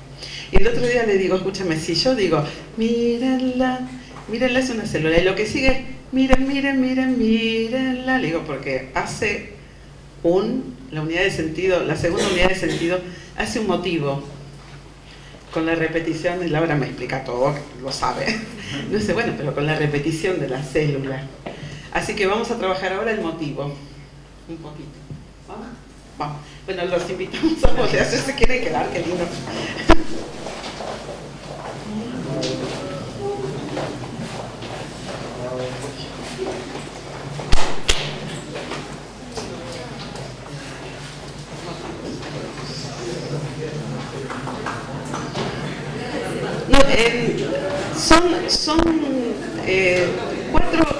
Y el otro día le digo, escúchame, si yo digo, mírenla, mírenla es una célula, y lo que sigue, miren, miren, miren, mírenla, le digo, porque hace la unidad de sentido, la segunda unidad de sentido, hace un motivo. Con la repetición, y Laura me explica todo, lo sabe. No sé, bueno, pero con la repetición de la célula. Así que vamos a trabajar ahora el motivo. Un poquito. ¿Vamos? Vamos. Bueno, los invitamos a volver, si se quieren quedar, qué lindo. No, son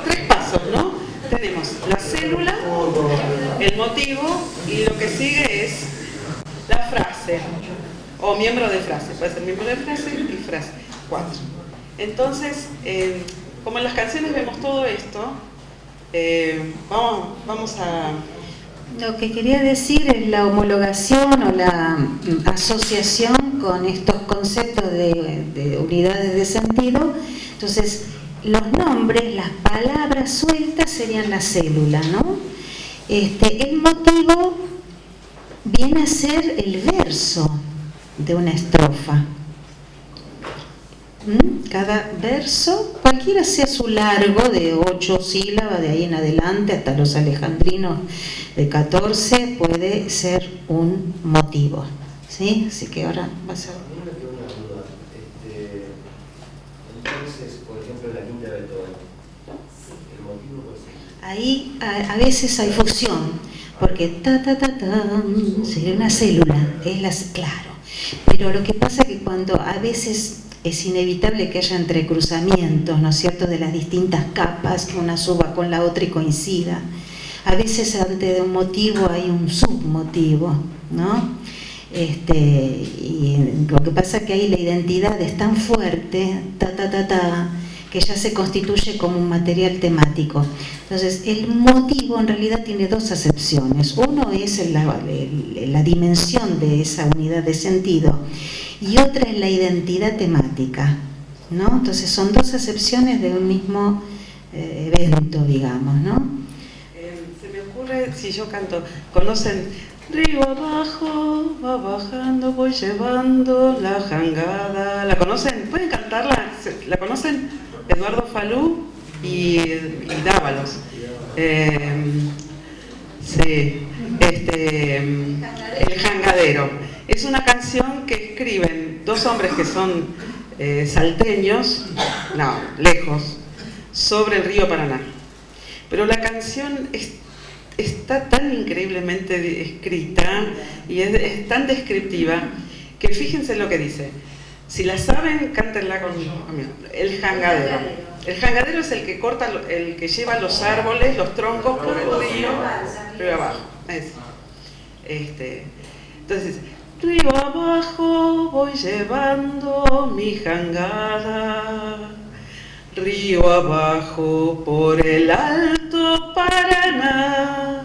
tres pasos, ¿no? Tenemos la célula, el motivo y lo que sigue es la frase o miembro de frase. Puede ser miembro de frase y frase. 4. Entonces, como en las canciones vemos todo esto, vamos a... Lo que quería decir es la homologación o la asociación con estos conceptos de unidades de sentido. Entonces, los nombres, las palabras sueltas serían la célula, ¿no? El motivo viene a ser el verso de una estrofa. Cada verso, cualquiera sea su largo, de 8 sílabas, de ahí en adelante, hasta los alejandrinos de 14, puede ser un motivo, ¿sí? Así que ahora va a ser... Entonces, por ejemplo, la quinta de Beethoven, el motivo puede ser... Ahí a veces hay fusión, porque sería una célula, claro. Pero lo que pasa es que cuando a veces es inevitable que haya entrecruzamientos, ¿no es cierto?, de las distintas capas, que una suba con la otra y coincida. A veces antes de un motivo hay un submotivo, ¿no? Y lo que pasa es que ahí la identidad es tan fuerte, que ya se constituye como un material temático. Entonces, el motivo en realidad tiene dos acepciones. Uno es la dimensión de esa unidad de sentido y otra es la identidad temática, ¿no? Entonces, son dos acepciones de un mismo evento, digamos, ¿no? Se me ocurre, si yo canto, ¿conocen? Río abajo, va bajando, voy llevando la jangada. ¿La conocen? ¿Pueden cantarla? ¿La conocen? Eduardo Falú y Dávalos. Sí, El Jangadero. Es una canción que escriben dos hombres que son salteños, no, lejos, sobre el río Paraná. Pero la canción está tan increíblemente escrita y es tan descriptiva que fíjense lo que dice. Si la saben, cántenla conmigo. El jangadero. El jangadero es el que corta, el que lleva los árboles, los troncos por el río abajo. Entonces, río abajo voy llevando mi jangada. Río abajo por el Alto Paraná,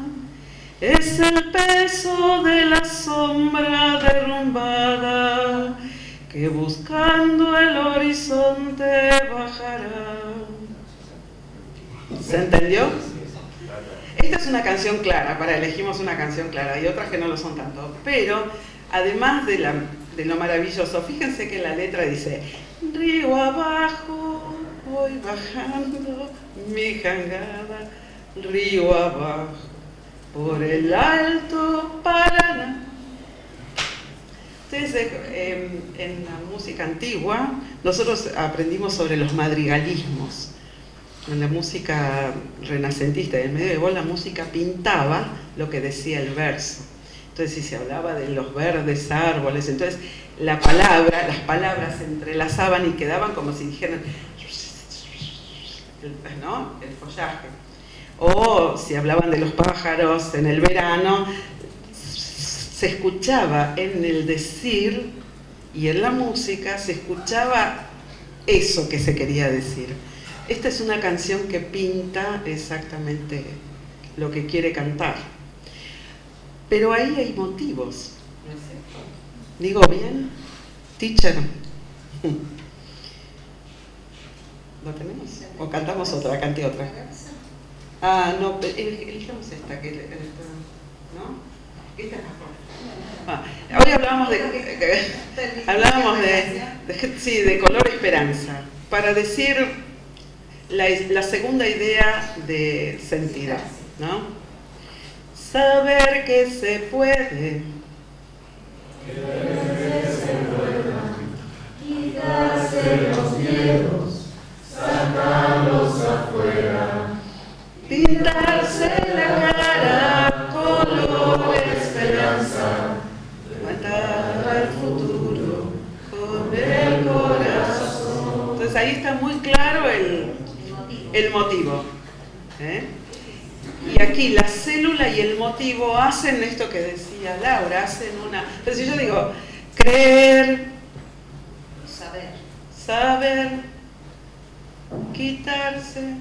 es el peso de la sombra derrumbada que buscando el horizonte bajará. ¿Se entendió? Esta es una canción clara, elegimos una canción clara, hay otras que no lo son tanto, pero además de lo maravilloso, fíjense que la letra dice: río abajo voy bajando mi jangada, río abajo por el Alto Paraná. Entonces, en la música antigua, nosotros aprendimos sobre los madrigalismos. En la música renacentista del medieval, la música pintaba lo que decía el verso. Entonces, si se hablaba de los verdes árboles, entonces las palabras se entrelazaban y quedaban como si dijeran, ¿no?, el follaje. O si hablaban de los pájaros en el verano, se escuchaba en el decir y en la música se escuchaba eso que se quería decir. Esta es una canción que pinta exactamente lo que quiere cantar. Pero ahí hay motivos. ¿Digo bien? Teacher. ¿Lo tenemos? ¿O cantamos otra? Cante otra. Ah, no, elijamos esta, ¿no? Esta es mejor. Hoy hablábamos de color esperanza, para decir la segunda idea de sentido, ¿no? Saber que se puede, quitarse los miedos, sacarlos afuera, pintarse la cara color esperanza, matar al futuro con el corazón. Entonces ahí está muy claro el motivo. Y aquí la célula y el motivo hacen esto que decía Laura, hacen una... Pero si yo digo, creer, saber, quitarse,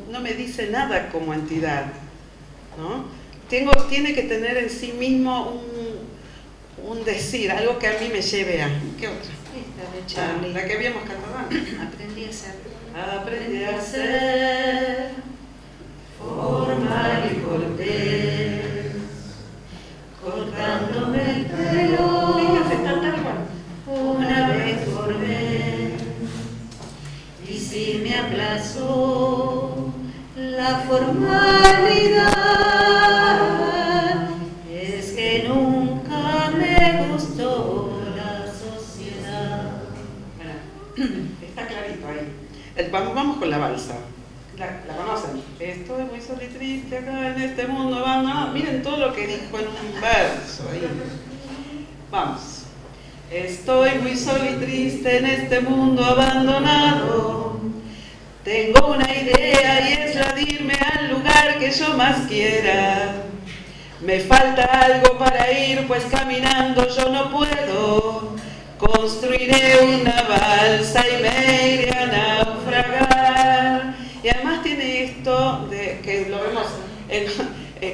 no me dice nada como entidad, ¿no? Tiene que tener en sí mismo un decir, algo que a mí me lleve a... ¿Qué otra? Esta de la que habíamos cantado antes. Aprendí a ser. Aprendí a ser formal y cortés, cortándome el pelo. Fíjense, está tal cual. Una vez por mes, y si me aplazó la formalidad, es que nunca me gustó la sociedad. Bueno, está clarito ahí. Vamos con la balsa. La conocen. Estoy muy sola y triste acá en este mundo abandonado. Miren todo lo que dijo en un verso ahí. Vamos. Estoy muy sola y triste en este mundo abandonado. Tengo una idea y es la de irme al lugar que yo más quiera. Me falta algo para ir, pues caminando yo no puedo. Construiré una balsa y me iré a naufragar. Y además tiene esto de que lo vemos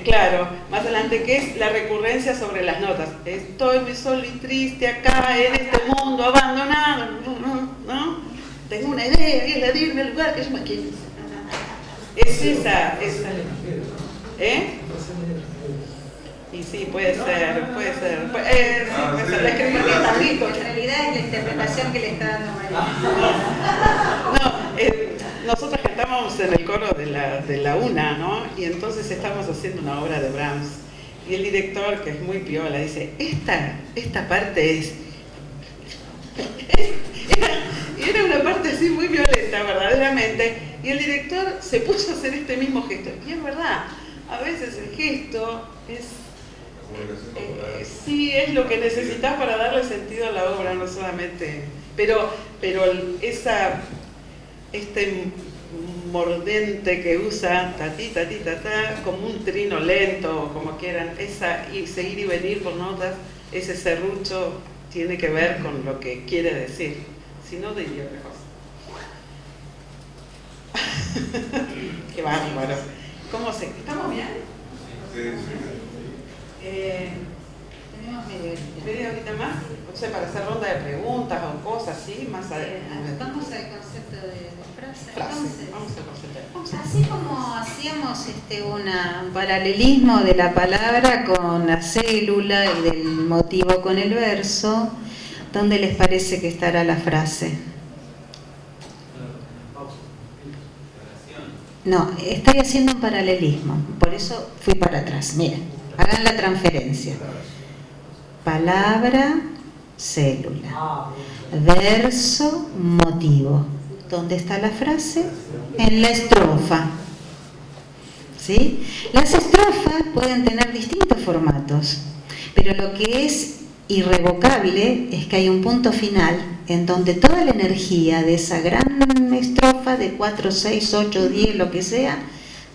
claro, más adelante, que es la recurrencia sobre las notas. Estoy muy solo y triste acá en este mundo abandonado, ¿no? Tengo una idea y es la de irme al lugar que yo más quiero. Es esa. Y sí, puede ser. La escritura está rico. En realidad es la interpretación que le está dando María. Nosotros cantamos en el coro de la UNA, ¿no? Y entonces estamos haciendo una obra de Brahms. Y el director, que es muy piola, dice, esta parte es... Era una parte así muy violenta, verdaderamente. Y el director se puso a hacer este mismo gesto. Y es verdad, a veces el gesto es... sí, es lo que necesitas para darle sentido a la obra, no solamente... Pero este mordente que usa tatí, como un trino lento, como quieran, y seguir y venir por notas, ese serrucho tiene que ver con lo que quiere decir, si no diría otra cosa. Qué bárbaro. ¿Estamos bien? Tenemos media horita más, o sea, para hacer ronda de preguntas o cosas así, más adelante. Vamos al concepto de frase. Vamos al concepto. Así como hacíamos un paralelismo de la palabra con la célula y del motivo con el verso, ¿dónde les parece que estará la frase? No, estoy haciendo un paralelismo, por eso fui para atrás. Miren, hagan la transferencia. Palabra, célula. Verso, motivo. ¿Dónde está la frase? En la estrofa. ¿Sí? Las estrofas pueden tener distintos formatos, pero lo que es irrevocable es que hay un punto final en donde toda la energía de esa gran estrofa de 4, 6, 8, 10, lo que sea,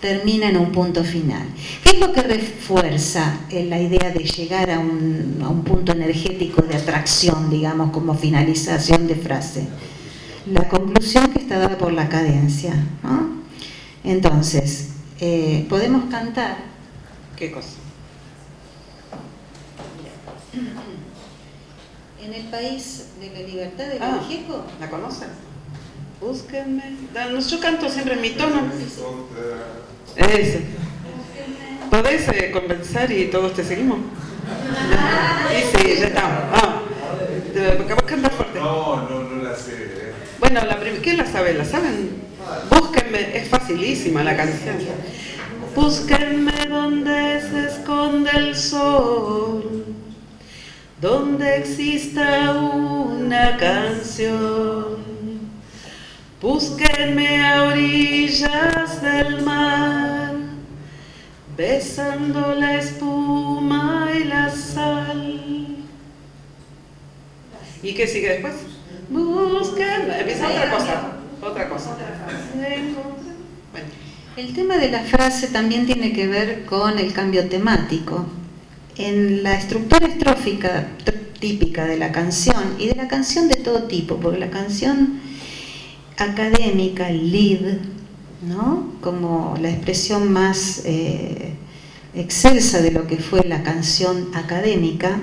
termina en un punto final. ¿Qué es lo que refuerza la idea de llegar a un punto energético de atracción, digamos, como finalización de frase? La conclusión que está dada por la cadencia, ¿no? Entonces, podemos cantar. ¿Qué cosa? En el país de la libertad de Vallejo. ¿La conocen? Búsquenme. Yo canto siempre en mi tono. Ese. ¿Podés conversar y todos te seguimos? Y sí, ya está. ¿Vos cantas fuerte? No la sé. Bueno, ¿quién la sabe? ¿La saben? Búsquenme, es facilísima la canción. Búsquenme donde se esconde el sol, donde exista una canción. Búsquenme a orillas del mar, besando la espuma y la sal. ¿Y qué sigue después? Búsquenme. Empieza otra cosa. Bueno. El tema de la frase también tiene que ver con el cambio temático. En la estructura estrófica típica de la canción, y de la canción de todo tipo, porque la canción académica, el lead, ¿no?, como la expresión más excelsa de lo que fue la canción académica,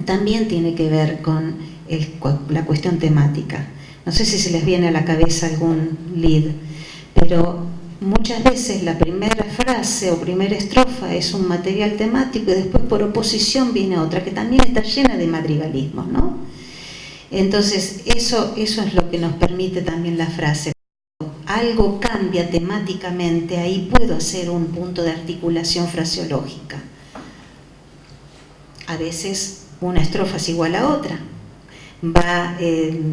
también tiene que ver con la cuestión temática. No sé si se les viene a la cabeza algún lead, pero muchas veces la primera frase o primera estrofa es un material temático y después por oposición viene otra que también está llena de madrigalismos, ¿no? Entonces eso es lo que nos permite también la frase. Algo cambia temáticamente, ahí puedo hacer un punto de articulación fraseológica. A veces una estrofa es igual a otra, va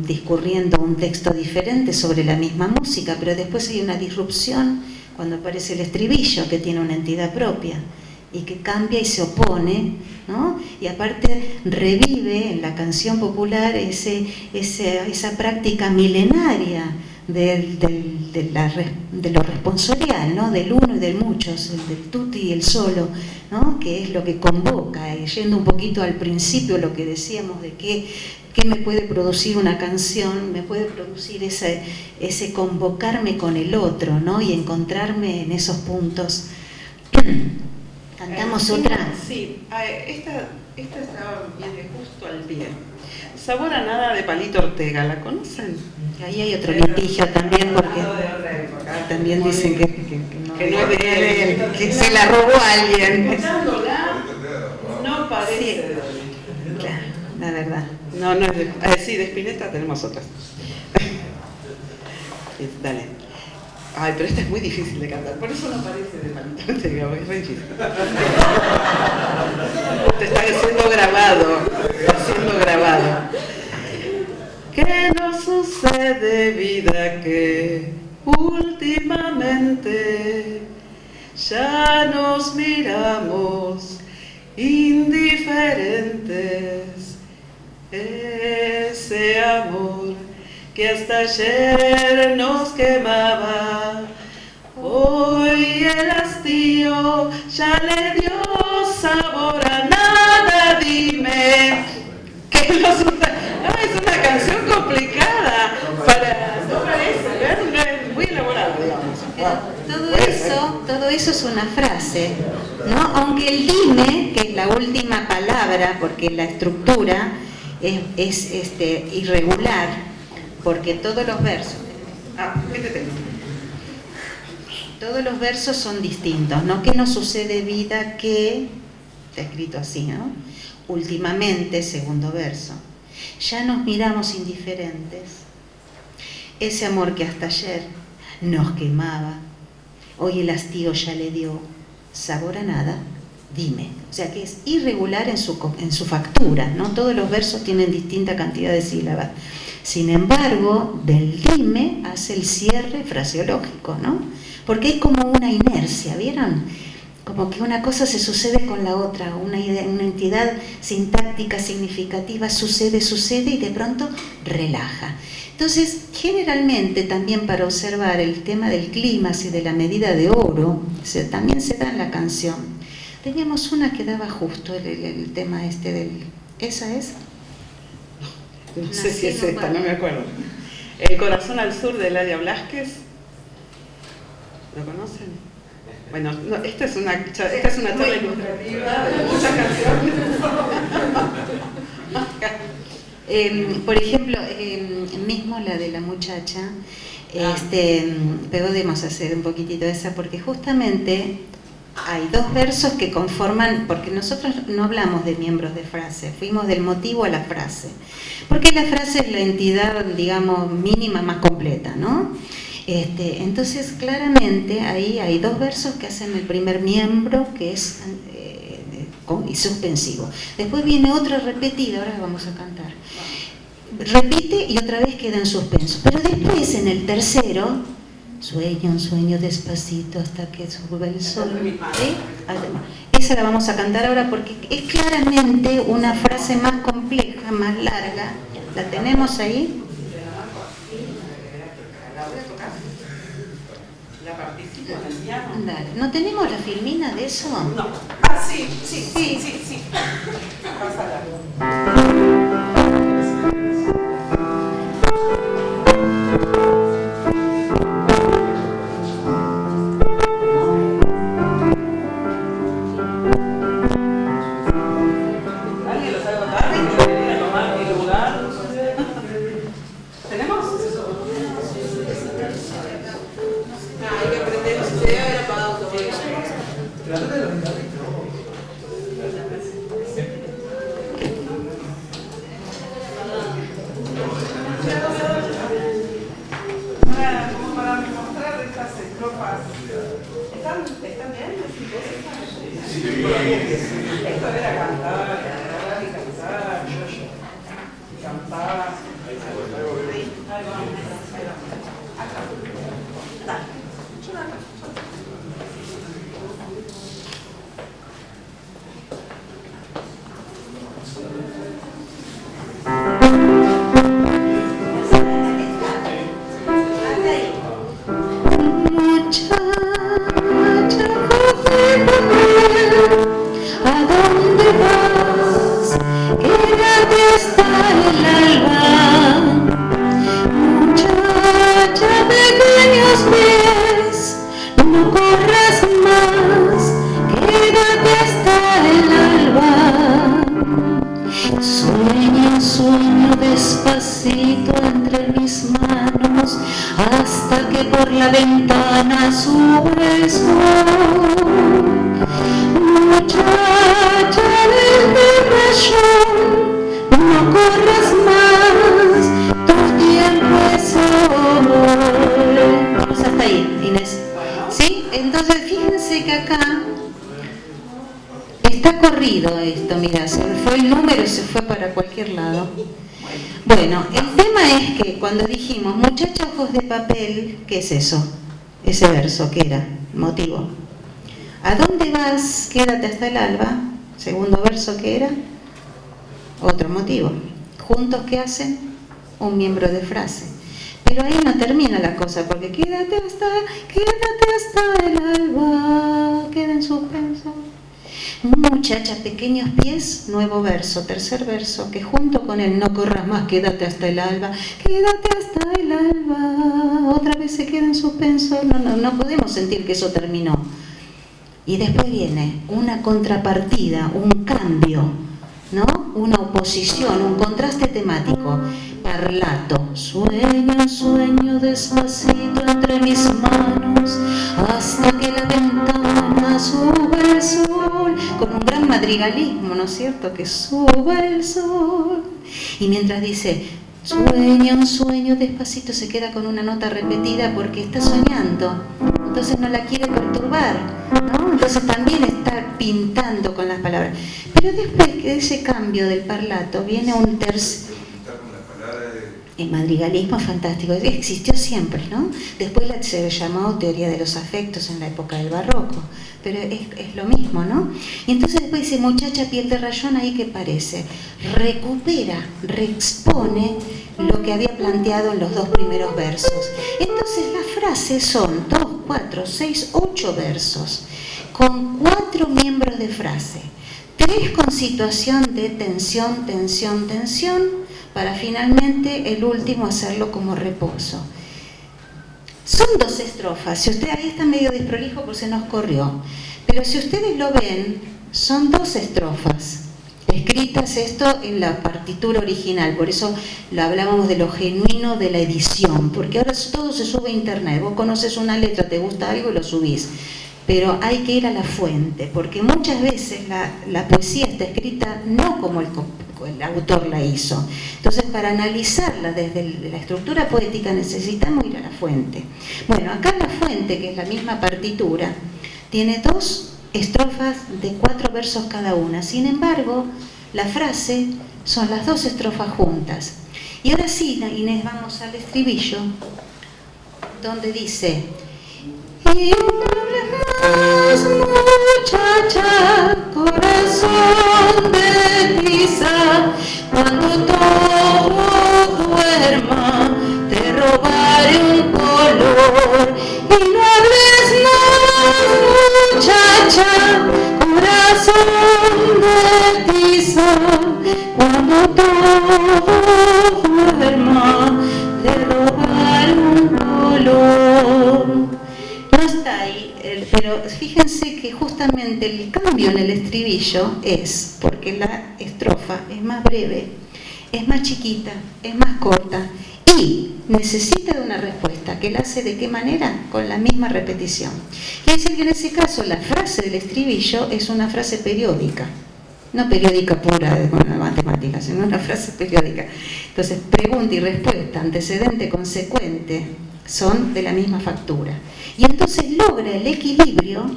discurriendo un texto diferente sobre la misma música, pero después hay una disrupción cuando aparece el estribillo que tiene una entidad propia y que cambia y se opone, ¿no? Y aparte revive en la canción popular esa práctica milenaria de lo responsorial, ¿no?, del uno y del muchos, el del tutti y el solo, ¿no?, que es lo que convoca, yendo un poquito al principio lo que decíamos de ¿qué me puede producir una canción? Me puede producir ese convocarme con el otro, ¿no?, y encontrarme en esos puntos. ¿Cantamos otra? Sí, esta viene justo al pie. Sabor a nada de Palito Ortega, ¿la conocen? Ahí hay otro litigio también, porque también dicen que no es de él, que se la robó a alguien. Escuchándola, no parece Sí. de él. Claro, la verdad. No es de... sí, de Spinetta tenemos otras. Dale. Ay, pero esta es muy difícil de cantar, por eso no parece de Palito Ortega, porque es muy difícil. Te está siendo grabado. ¿Qué nos sucede, vida, que últimamente ya nos miramos indiferentes? Ese amor que hasta ayer nos quemaba, hoy el hastío ya le dio sabor a nada. Dime que nos... No, es una canción complicada. No parece, es muy elaborada, digamos. Todo eso es una frase, ¿no? Aunque el dime, que es la última palabra, porque la estructura es irregular, porque todos los versos... ¿Qué te tengo? Todos los versos son distintos, ¿no? ¿Qué nos sucede, vida, que... Está escrito así, ¿no? Últimamente, segundo verso. Ya nos miramos indiferentes. Ese amor que hasta ayer nos quemaba, hoy el hastío ya le dio sabor a nada. dime, o sea que es irregular en su factura, ¿no? Todos los versos tienen distinta cantidad de sílabas. Sin embargo, del dime hace el cierre fraseológico, ¿no? Porque hay como una inercia, ¿vieron? Como que una cosa se sucede con la otra, una entidad sintáctica significativa sucede y de pronto relaja. Entonces, generalmente también para observar el tema del clímax y de la medida de oro, también se da en la canción. Teníamos una que daba justo el tema del... ¿Esa es? No sé si es esta, no me acuerdo. El corazón al sur de Eladia Blasquez. ¿Lo conocen? Bueno, no, esta es una charla ilustrativa de muchas canciones. Por ejemplo, mismo la de la muchacha, podemos hacer un poquitito esa, porque justamente hay dos versos que conforman, porque nosotros no hablamos de miembros de frase, fuimos del motivo a la frase, porque la frase es la entidad, digamos, mínima más completa, ¿no? Entonces, claramente, ahí hay dos versos que hacen el primer miembro, que es y suspensivo. Después viene otra repetida, ahora la vamos a cantar. Repite y otra vez queda en suspenso. Pero después, en el tercero, sueño, un sueño despacito hasta que suba el sol. Esa la vamos a cantar ahora porque es claramente una frase más compleja, más larga. ¿La tenemos ahí? ¿La participo en el piano? Dale. ¿No tenemos la filmina de eso? No. Ah, sí. Pásala. ¿Qué es eso? Ese verso, ¿qué era? Motivo. ¿A dónde vas? Quédate hasta el alba. Segundo verso, ¿qué era? Otro motivo. ¿Juntos qué hacen? Un miembro de frase. Pero ahí no termina la cosa, porque quédate hasta el alba. Queda en suspenso. Muchacha, pequeños pies, nuevo verso, tercer verso, que junto con el no corras más, quédate hasta el alba, otra vez se queda en suspenso, no podemos sentir que eso terminó. Y después viene una contrapartida, un cambio, ¿no? Una oposición, un contraste temático. Parlato, sueño despacito entre mis manos, hasta que la ventana suba el sol, como un gran madrigalismo, ¿no es cierto? Que suba el sol. Y mientras dice, sueño despacito, se queda con una nota repetida porque está soñando, entonces no la quiere perturbar, ¿no? entonces también está pintando con las palabras. Pero después de ese cambio del parlato viene un tercer... El madrigalismo es fantástico, existió siempre, ¿no? Después se llamó teoría de los afectos en la época del barroco, pero es lo mismo, ¿no? Y entonces después dice, muchacha piel de rayón, ahí que parece, recupera, reexpone lo que había planteado en los dos primeros versos. Entonces las frases son 2, 4, 6, 8 versos, con 4 miembros de frase, 3 con situación de tensión, tensión, tensión, para finalmente el último hacerlo como reposo. Son 2 estrofas, si usted ahí está medio desprolijo porque se nos corrió, pero si ustedes lo ven, son 2 estrofas, escritas esto en la partitura original, por eso lo hablábamos de lo genuino de la edición, porque ahora todo se sube a internet, vos conoces una letra, te gusta algo y lo subís, pero hay que ir a la fuente, porque muchas veces la poesía está escrita no como el autor la hizo. Entonces, para analizarla desde la estructura poética necesitamos ir a la fuente. Bueno, acá la fuente, que es la misma partitura, tiene 2 estrofas de 4 versos cada una. Sin embargo, la frase son las 2 estrofas juntas. Y ahora sí, Inés, vamos al estribillo, donde dice: y más, muchacha, corazón de tiza, cuando todo duerma, te robaré un color. Y no hables más, muchacha, corazón de tiza, cuando todo duerma, te robaré un color. No está ahí, pero fíjense que justamente el cambio en el estribillo es porque la estrofa es más breve, es más chiquita, es más corta y necesita de una respuesta que la hace ¿de qué manera? Con la misma repetición. Quiere decir que en ese caso la frase del estribillo es una frase periódica, no periódica pura de matemáticas, sino una frase periódica. Entonces, pregunta y respuesta, antecedente, consecuente, son de la misma factura. Y entonces logra el equilibrio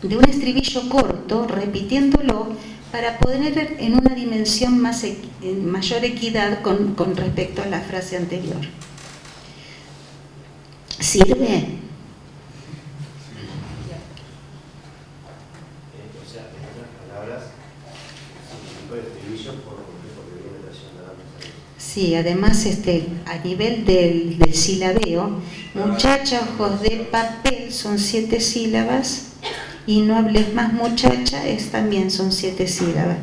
de un estribillo corto, repitiéndolo, para poner en una dimensión en mayor equidad con respecto a la frase anterior. ¿Sirve? O sea, en otras palabras, el estribillo por completo que viene trayendo. Sí, además a nivel del silabeo, muchacha, ojos de papel son 7 sílabas y no hables más muchacha también son 7 sílabas.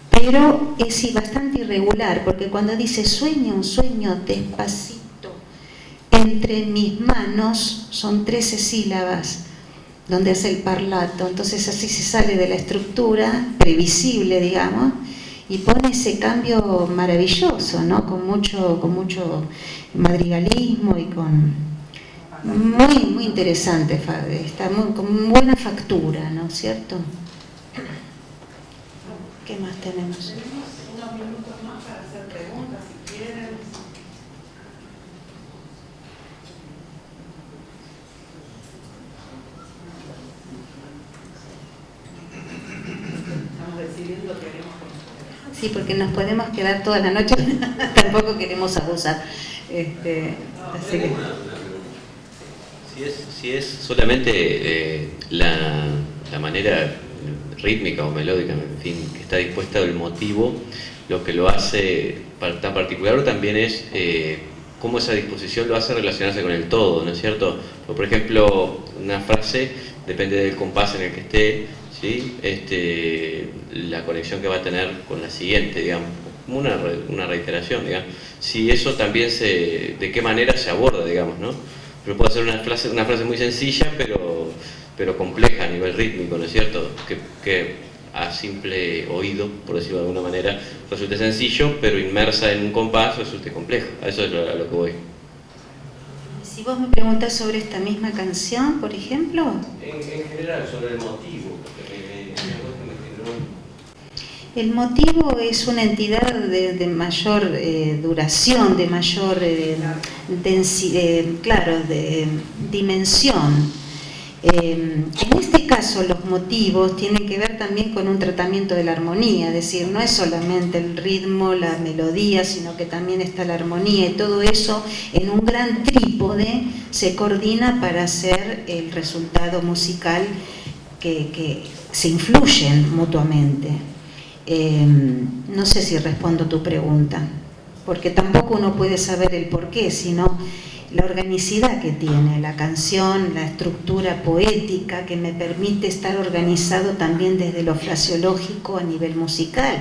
Pero es bastante irregular porque cuando dice sueña un sueño despacito entre mis manos son 13 sílabas donde hace el parlato, entonces así se sale de la estructura previsible, digamos, y pone ese cambio maravilloso, ¿no? Con mucho madrigalismo y muy interesante, está con buena factura, ¿no es cierto? ¿Qué más tenemos? Tenemos unos minutos más para hacer preguntas, si quieren. Estamos decidiendo que queremos. Sí, porque nos podemos quedar toda la noche, tampoco queremos abusar. Así que... Si es solamente la manera rítmica o melódica, en fin, que está dispuesta el motivo, lo que lo hace tan particular, o también es cómo esa disposición lo hace relacionarse con el todo, ¿no es cierto? Por ejemplo, una frase depende del compás en el que esté, ¿sí? La conexión que va a tener con la siguiente, digamos, como una reiteración, digamos. Si eso también de qué manera se aborda, digamos, ¿no? Pero puede ser una frase muy sencilla, pero compleja a nivel rítmico, ¿no es cierto? Que a simple oído, por decirlo de alguna manera, resulte sencillo, pero inmersa en un compás resulte complejo. A eso es a lo que voy. Si vos me preguntás sobre esta misma canción, por ejemplo... En general, sobre el motivo, El motivo es una entidad de mayor duración, de mayor densidad, claro, de dimensión. En este caso los motivos tienen que ver también con un tratamiento de la armonía, es decir, no es solamente el ritmo, la melodía, sino que también está la armonía, y todo eso en un gran trípode se coordina para hacer el resultado musical que se influyen mutuamente. No sé si respondo tu pregunta, porque tampoco uno puede saber el porqué, sino la organicidad que tiene la canción, la estructura poética que me permite estar organizado también desde lo fraseológico a nivel musical.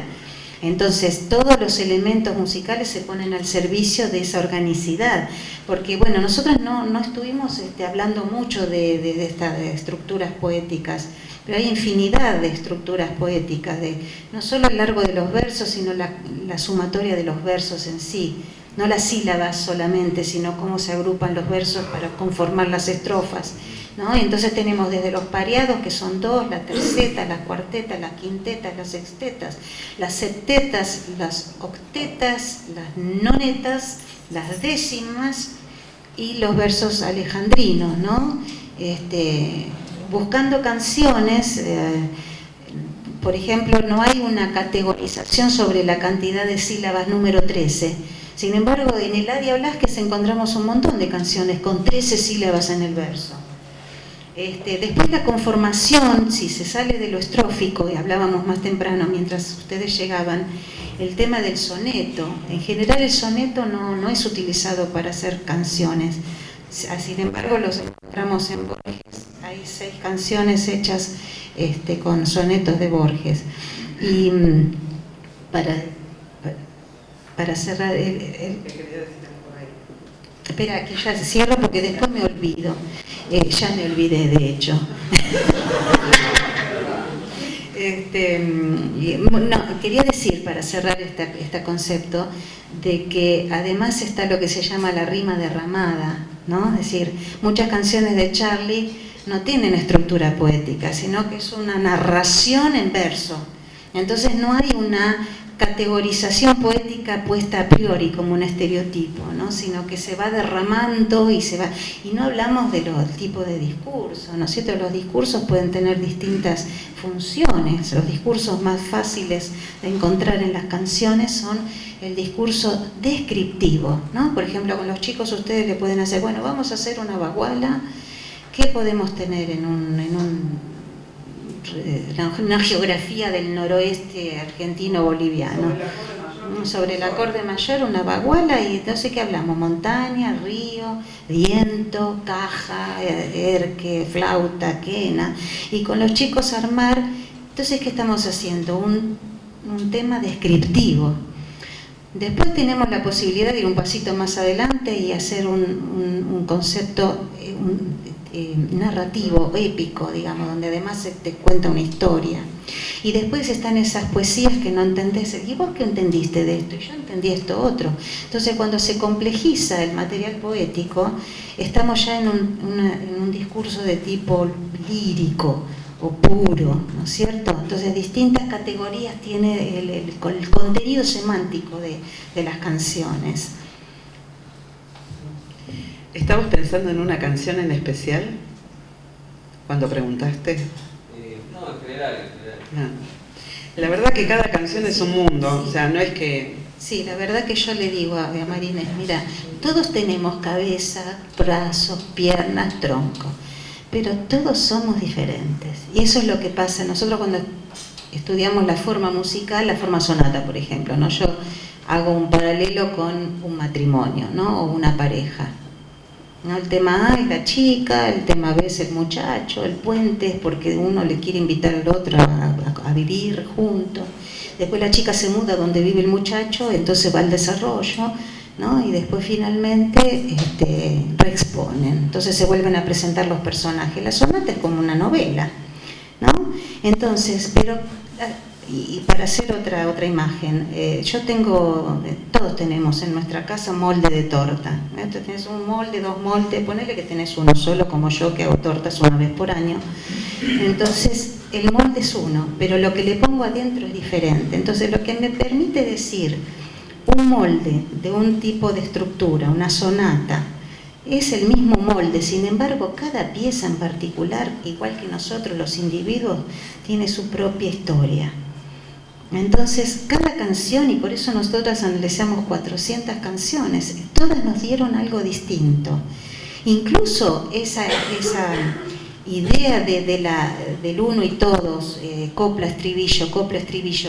Entonces todos los elementos musicales se ponen al servicio de esa organicidad, porque bueno, nosotros no estuvimos hablando mucho de estas estructuras poéticas, pero hay infinidad de estructuras poéticas, no solo a lo largo de los versos, sino la sumatoria de los versos en sí. No las sílabas solamente, sino cómo se agrupan los versos para conformar las estrofas, ¿no? Y entonces tenemos desde los pareados, que son 2, la terceta, las cuartetas, las quintetas, las sextetas, las septetas, las octetas, las nonetas, las décimas y los versos alejandrinos, ¿no? Buscando canciones, por ejemplo, no hay una categorización sobre la cantidad de sílabas número 13. Sin embargo, en Eladia Blasquez encontramos un montón de canciones con 13 sílabas en el verso. Después la conformación, si se sale de lo estrófico, y hablábamos más temprano mientras ustedes llegaban, el tema del soneto. En general el soneto no es utilizado para hacer canciones. Sin embargo, los encontramos en Borges. Hay 6 canciones hechas con sonetos de Borges. Y para cerrar espera, que ya cierro porque después me olvido. Ya me olvidé, de hecho. Quería decir, para cerrar este concepto, de que además está lo que se llama la rima derramada, ¿no? Es decir, muchas canciones de Charlie no tienen estructura poética, sino que es una narración en verso. Entonces no hay una categorización poética puesta a priori como un estereotipo, ¿no? Sino que se va derramando y no hablamos de los tipos de discursos, ¿no es cierto? Los discursos pueden tener distintas funciones. Los discursos más fáciles de encontrar en las canciones son el discurso descriptivo, ¿no? Por ejemplo, con los chicos ustedes le pueden hacer, bueno, vamos a hacer una baguala. ¿Qué podemos tener en una geografía del noroeste argentino-boliviano? Sobre el acorde mayor, una baguala, y entonces ¿qué hablamos? Montaña, río, viento, caja, erque, flauta, quena. Y con los chicos armar, entonces ¿qué estamos haciendo? Un tema descriptivo. Después tenemos la posibilidad de ir un pasito más adelante y hacer un concepto narrativo, épico, digamos, donde además se te cuenta una historia. Y después están esas poesías que no entendés. ¿Y vos qué entendiste de esto? Y yo entendí esto otro. Entonces, cuando se complejiza el material poético, estamos ya en un discurso de tipo lírico o puro, ¿no es cierto? Entonces, distintas categorías tiene el contenido semántico de las canciones. ¿Estabas pensando en una canción en especial cuando preguntaste? No, en general. La verdad que cada canción es un mundo, o sea, no es que... Sí, la verdad que yo le digo a Marinés, mira, todos tenemos cabeza, brazos, piernas, tronco, pero todos somos diferentes. Y eso es lo que pasa. Nosotros cuando estudiamos la forma musical, la forma sonata, por ejemplo, ¿no? Yo hago un paralelo con un matrimonio, ¿no? O una pareja. ¿No? El tema A es la chica, el tema B es el muchacho, el puente es porque uno le quiere invitar al otro a vivir juntos. Después la chica se muda donde vive el muchacho, entonces va al desarrollo, ¿no? Y después finalmente reexponen. Entonces se vuelven a presentar los personajes. La sonata es como una novela, ¿no? Entonces, pero... Y para hacer otra imagen, todos tenemos en nuestra casa molde de torta. Entonces tenés un molde, 2 moldes, ponele que tenés uno solo, como yo que hago tortas una vez por año. Entonces el molde es uno, pero lo que le pongo adentro es diferente. Entonces lo que me permite decir un molde de un tipo de estructura, una sonata, es el mismo molde, sin embargo, cada pieza en particular, igual que nosotros los individuos, tiene su propia historia. Entonces, cada canción, y por eso nosotras analizamos 400 canciones, todas nos dieron algo distinto. Incluso esa idea del uno y todos, copla, estribillo,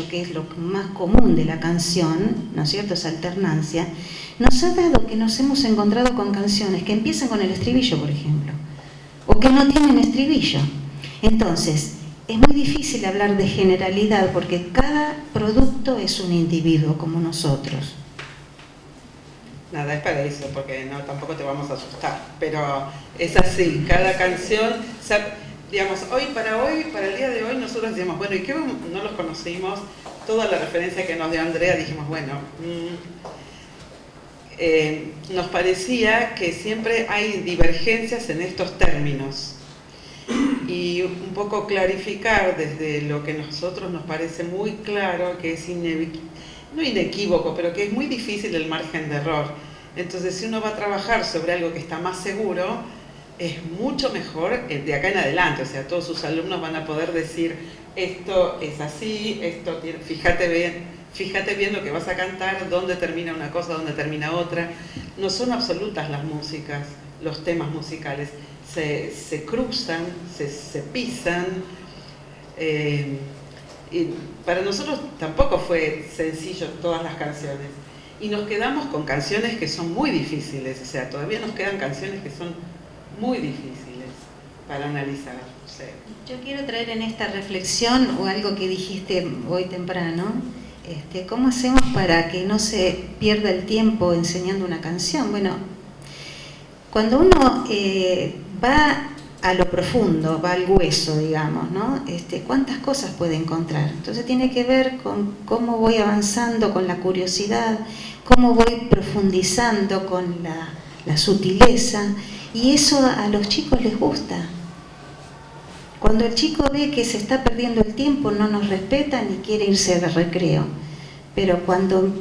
que es lo más común de la canción, ¿no es cierto?, esa alternancia, nos ha dado que nos hemos encontrado con canciones que empiezan con el estribillo, por ejemplo, o que no tienen estribillo. Entonces, es muy difícil hablar de generalidad porque cada producto es un individuo como nosotros. Nada, es para eso, porque no, tampoco te vamos a asustar, pero es así, cada canción, digamos, para el día de hoy nosotros decimos, bueno, ¿y qué no los conocimos? Toda la referencia que nos dio Andrea, dijimos, bueno, nos parecía que siempre hay divergencias en estos términos. Y un poco clarificar desde lo que a nosotros nos parece muy claro, que es no inequívoco, pero que es muy difícil el margen de error. Entonces, si uno va a trabajar sobre algo que está más seguro, es mucho mejor de acá en adelante. O sea, todos sus alumnos van a poder decir, esto es así, esto tiene, fíjate bien lo que vas a cantar, dónde termina una cosa, dónde termina otra. No son absolutas las músicas, los temas musicales. Se cruzan, se pisan. Y para nosotros tampoco fue sencillo todas las canciones. Y nos quedamos con canciones que son muy difíciles. O sea, todavía nos quedan canciones que son muy difíciles para analizar. O sea, yo quiero traer en esta reflexión o algo que dijiste hoy temprano. ¿Cómo hacemos para que no se pierda el tiempo enseñando una canción? Bueno, cuando uno va a lo profundo, va al hueso, digamos, ¿no? ¿Cuántas cosas puede encontrar? Entonces tiene que ver con cómo voy avanzando con la curiosidad, cómo voy profundizando con la sutileza, y eso a los chicos les gusta. Cuando el chico ve que se está perdiendo el tiempo, no nos respeta ni quiere irse al recreo. Pero cuando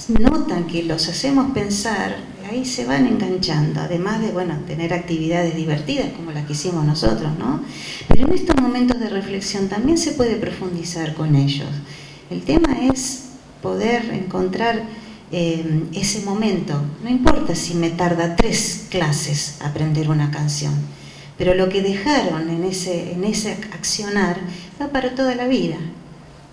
notan que los hacemos pensar, ahí se van enganchando, además de, bueno, tener actividades divertidas como las que hicimos nosotros, ¿no? Pero en estos momentos de reflexión también se puede profundizar con ellos. El tema es poder encontrar ese momento. No importa si me tarda 3 clases aprender una canción, pero lo que dejaron en ese accionar va para toda la vida.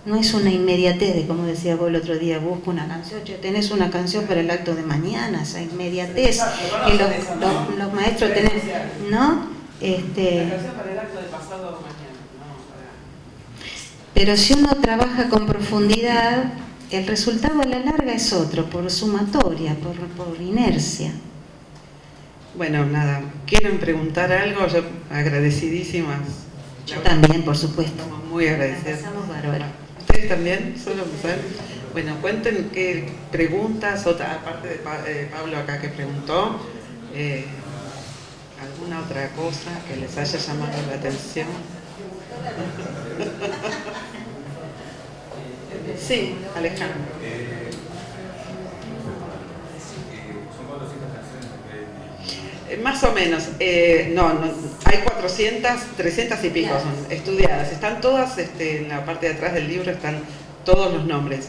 No es una inmediatez de, como decía vos el otro día, busco una canción, ya tenés una canción para el acto de mañana, esa inmediatez que los maestros tienen, ¿no? La canción para el acto de pasado mañana, Pero si uno trabaja con profundidad, el resultado a la larga es otro, por sumatoria, por inercia. Bueno, nada, ¿quieren preguntar algo? Yo agradecidísimas. Yo también, por supuesto. Estamos muy agradecidas. Estamos bárbaros. ¿Ustedes también? ¿Solo empezar? Bueno, cuenten qué preguntas, aparte de Pablo acá que preguntó, alguna otra cosa que les haya llamado la atención. Sí, Alejandro. Son 400 canciones. Más o menos, no, hay 400, 300 y pico son estudiadas, están todas, en la parte de atrás del libro están todos los nombres.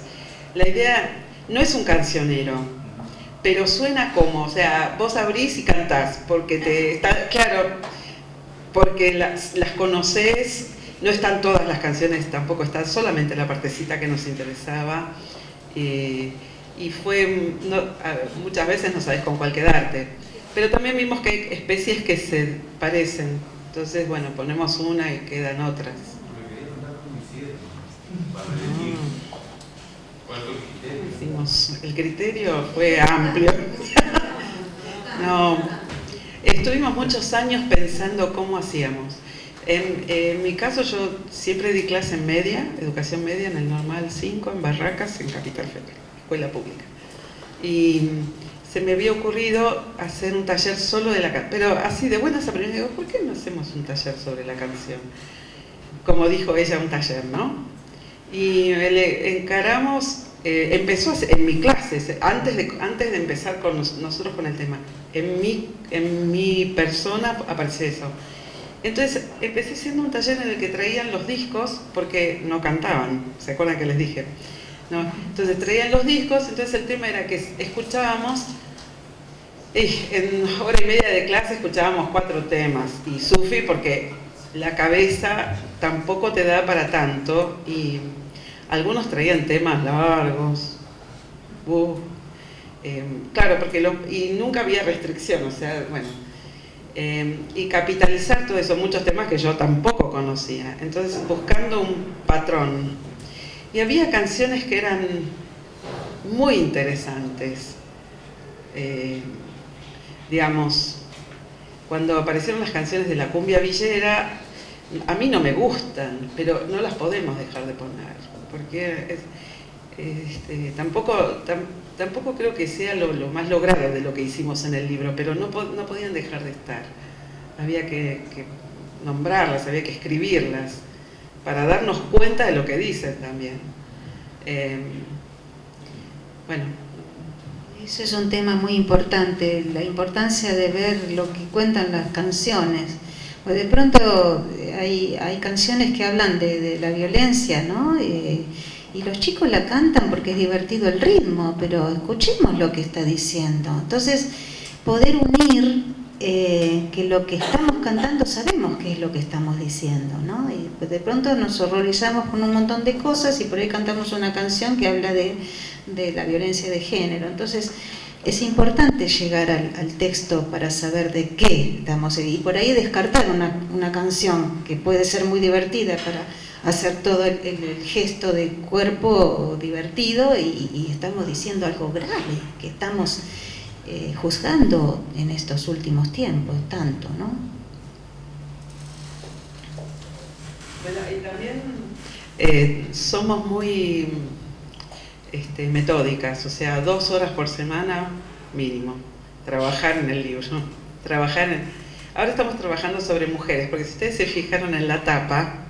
La idea no es un cancionero, pero suena como, o sea, vos abrís y cantás, porque está claro, porque las conocés, no están todas las canciones, tampoco está solamente la partecita que nos interesaba, y fue, muchas veces no sabés con cuál quedarte. Pero también vimos que hay especies que se parecen. Entonces, bueno, ponemos una y quedan otras. El criterio fue amplio. No, estuvimos muchos años pensando cómo hacíamos. En mi caso, yo siempre di clase en media, educación media, en el Normal 5, en Barracas, en Capital Federal, escuela pública. Y se me había ocurrido hacer un taller solo de la canción, pero así de buenas a primeras digo, ¿por qué no hacemos un taller sobre la canción? Como dijo ella, un taller, ¿no? Y encaramos, empezó en mi clase, clases, antes de empezar con nosotros con el tema. En mi persona aparece eso. Entonces empecé haciendo un taller en el que traían los discos, porque no cantaban, ¿se acuerdan que les dije? ¿No? Entonces traían los discos, entonces el tema era que escuchábamos, en hora y media de clase escuchábamos 4 temas, y Sufi, porque la cabeza tampoco te da para tanto, y algunos traían temas largos, claro, porque y nunca había restricción, o sea, bueno, y capitalizar todo eso, muchos temas que yo tampoco conocía, entonces buscando un patrón. Y había canciones que eran muy interesantes, digamos, cuando aparecieron las canciones de la cumbia villera, a mí no me gustan, pero no las podemos dejar de poner, porque tampoco creo que sea lo más logrado de lo que hicimos en el libro, pero no podían dejar de estar. Había que nombrarlas, había que escribirlas, para darnos cuenta de lo que dicen también. Bueno. Ese es un tema muy importante, la importancia de ver lo que cuentan las canciones. Pues de pronto hay canciones que hablan de la violencia, ¿no? Y los chicos la cantan porque es divertido el ritmo, pero escuchemos lo que está diciendo. Entonces, poder unir que lo que estamos cantando sabemos qué es lo que estamos diciendo, ¿no? Y pues de pronto nos horrorizamos con un montón de cosas y por ahí cantamos una canción que habla de la violencia de género. Entonces, es importante llegar al texto para saber de qué estamos, y por ahí descartar una canción que puede ser muy divertida para hacer todo el gesto de cuerpo divertido y estamos diciendo algo grave, que estamos juzgando en estos últimos tiempos tanto, ¿no? Bueno, y también somos muy metódicas, o sea, 2 horas por semana mínimo, trabajar en el libro, ahora estamos trabajando sobre mujeres, porque si ustedes se fijaron en la tapa,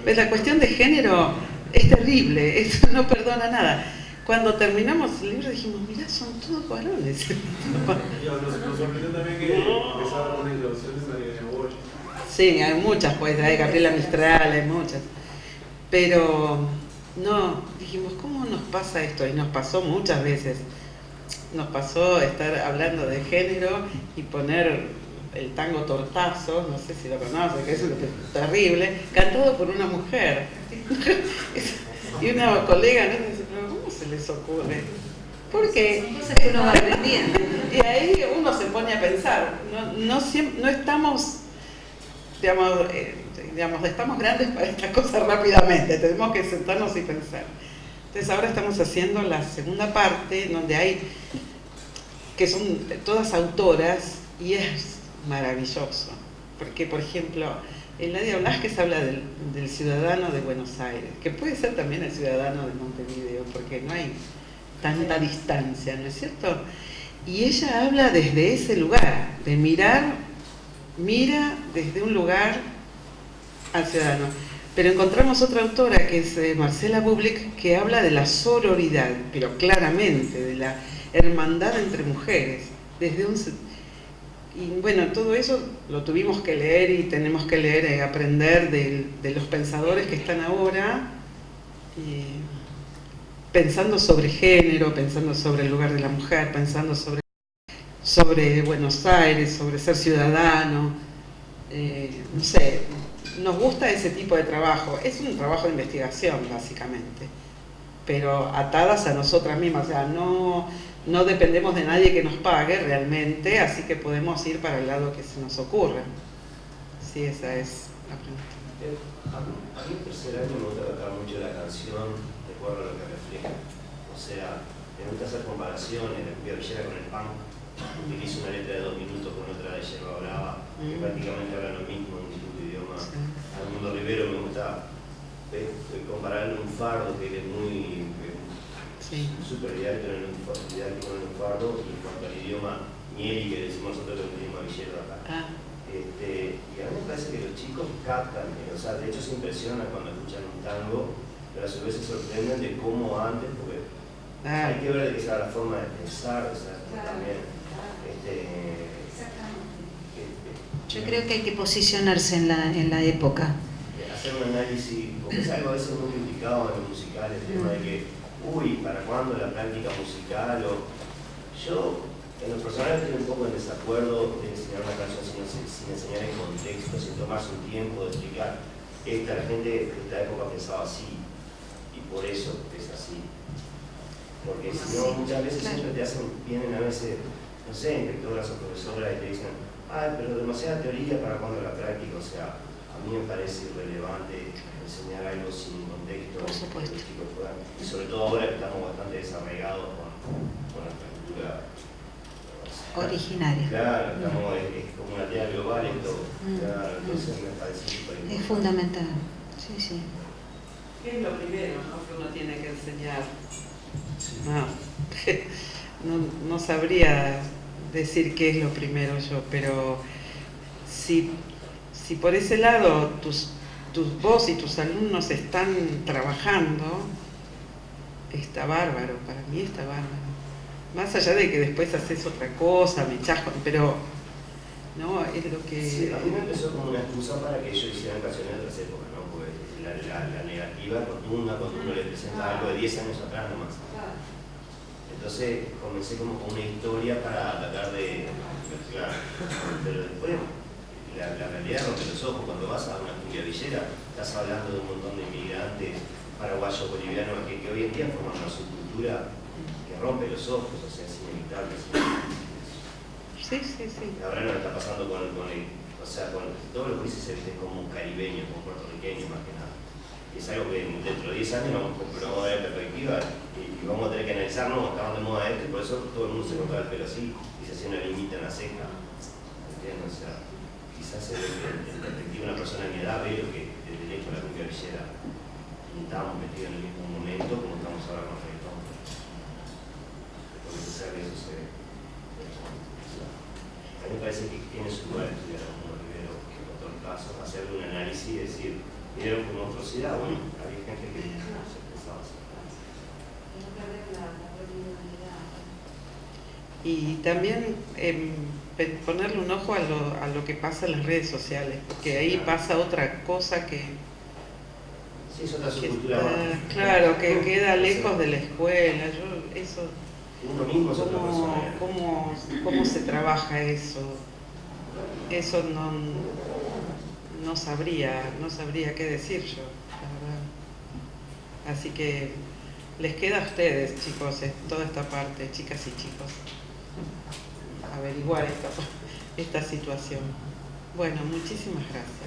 pues la cuestión de género es terrible, eso no perdona nada. Cuando terminamos el libro dijimos, mirá, son todos varones. Nos sorprendió también que empezaba con la introducción de María Bosch. Sí, hay muchas, pues, hay Gabriela Mistral, hay muchas. Pero no, dijimos, ¿cómo nos pasa esto? Y nos pasó muchas veces. Nos pasó estar hablando de género y poner el tango Tortazo, no sé si lo conocen, que es terrible, cantado por una mujer. Y una colega nos dice, pero ¿cómo se les ocurre? Porque son cosas que uno va aprendiendo. Y ahí uno se pone a pensar, no estamos, digamos, estamos grandes para estas cosas rápidamente, tenemos que sentarnos y pensar. Entonces ahora estamos haciendo la segunda parte, donde hay, que son todas autoras, y es maravilloso, porque por ejemplo, Eladia Blasquez habla del ciudadano de Buenos Aires, que puede ser también el ciudadano de Montevideo, porque no hay tanta distancia, ¿no es cierto? Y ella habla desde ese lugar, de mira desde un lugar al ciudadano. Pero encontramos otra autora, que es Marcela Bublik, que habla de la sororidad, pero claramente, de la hermandad entre mujeres, desde un... Y bueno, todo eso lo tuvimos que leer y tenemos que leer y aprender de los pensadores que están ahora, pensando sobre género, pensando sobre el lugar de la mujer, pensando sobre Buenos Aires, sobre ser ciudadano, no sé, nos gusta ese tipo de trabajo. Es un trabajo de investigación, básicamente, pero atadas a nosotras mismas, o sea, no dependemos de nadie que nos pague realmente, así que podemos ir para el lado que se nos ocurra. Sí, esa es la pregunta. A mí el tercer año me gusta tratar mucho la canción de acuerdo a lo que refleja. O sea, me gusta hacer comparaciones, la cumbia villera con el punk. Utilizo una letra de 2 minutos con otra de Yerba Brava, que prácticamente hablan lo mismo en distinto idioma. Al Mundo Rivero me gusta compararle un fardo que es muy... súper didáctico en un fardo, y en cuanto al idioma Mieli, que decimos nosotros, el idioma villero acá. Y a mí me parece que los chicos captan, o sea, de hecho se impresionan cuando escuchan un tango, pero a su vez se sorprenden de cómo antes, porque Hay que ver de que sea la forma de pensar, o sea, también. Yo creo que hay que posicionarse en la época. Hacer un análisis, porque es algo a veces muy criticado en lo musical, el tema de que, ¿para cuándo la práctica musical? Yo, en lo personal, estoy un poco en desacuerdo de enseñar una canción sin enseñar en contexto, sin tomarse un tiempo de explicar. La gente de esta época pensaba así, y por eso es así. Porque si no, muchas veces siempre vienen a veces, no sé, inspectoras o profesoras y te dicen, pero demasiada teoría para cuando la práctica, o sea, a mí me parece irrelevante enseñar algo sin contexto. Por supuesto. Que los chicos puedan, y sobre todo ahora que estamos bastante desarraigados con nuestra cultura originaria. Claro, es como una idea global esto. Claro, entonces me parece súper importante. Es fundamental, sí. ¿Qué es lo primero, no, que uno tiene que enseñar? No sabría decir qué es lo primero yo, pero si por ese lado vos y tus alumnos están trabajando, está bárbaro, para mí está bárbaro. Más allá de que después haces otra cosa, me echás, pero no, es lo que... Sí, a mí me empezó como una excusa para que ellos hicieran canciones de otras épocas, ¿no? Porque la negativa rotunda cuando uno le presenta algo de 10 años atrás nomás. Entonces comencé como con una historia para tratar de... Claro, pero después la realidad rompe los ojos. Cuando vas a una cumbia villera, estás hablando de un montón de inmigrantes paraguayos, bolivianos, que hoy en día forman una subcultura que rompe los ojos, o sea, es inevitable. Sí. Ahora nos está pasando con todos los países se visten como caribeños, como puertorriqueños más que nada. Y es algo que dentro de 10 años vamos a ver perspectiva y vamos a tener que analizar, no, estaban de moda esto y por eso todo el mundo se cortaba el pelo así y se hacía una limita en la ceja. ¿Entiendes? O sea, quizás se ve que en perspectiva una persona de mi edad ve lo que desde lejos la cumbia villera y estábamos metidos en el mismo momento como estamos ahora con el reggaetón. Porque se sabe que eso se ve. A mí me parece que tiene su lugar estudiar a Mundo Rivero, que en todo el caso, hacerle un análisis y decir, vieron como atrocidad, bueno, había gente que se pensaba así. Y también ponerle un ojo a lo que pasa en las redes sociales, porque ahí pasa otra cosa que... Sí, es otra subcultura más. Claro, que queda lejos de la escuela. Uno mismo es otra persona. ¿Cómo se trabaja eso? Eso no sabría qué decir yo, la verdad. Así que les queda a ustedes, chicos, toda esta parte, chicas y chicos, averiguar esta situación. Bueno, muchísimas gracias.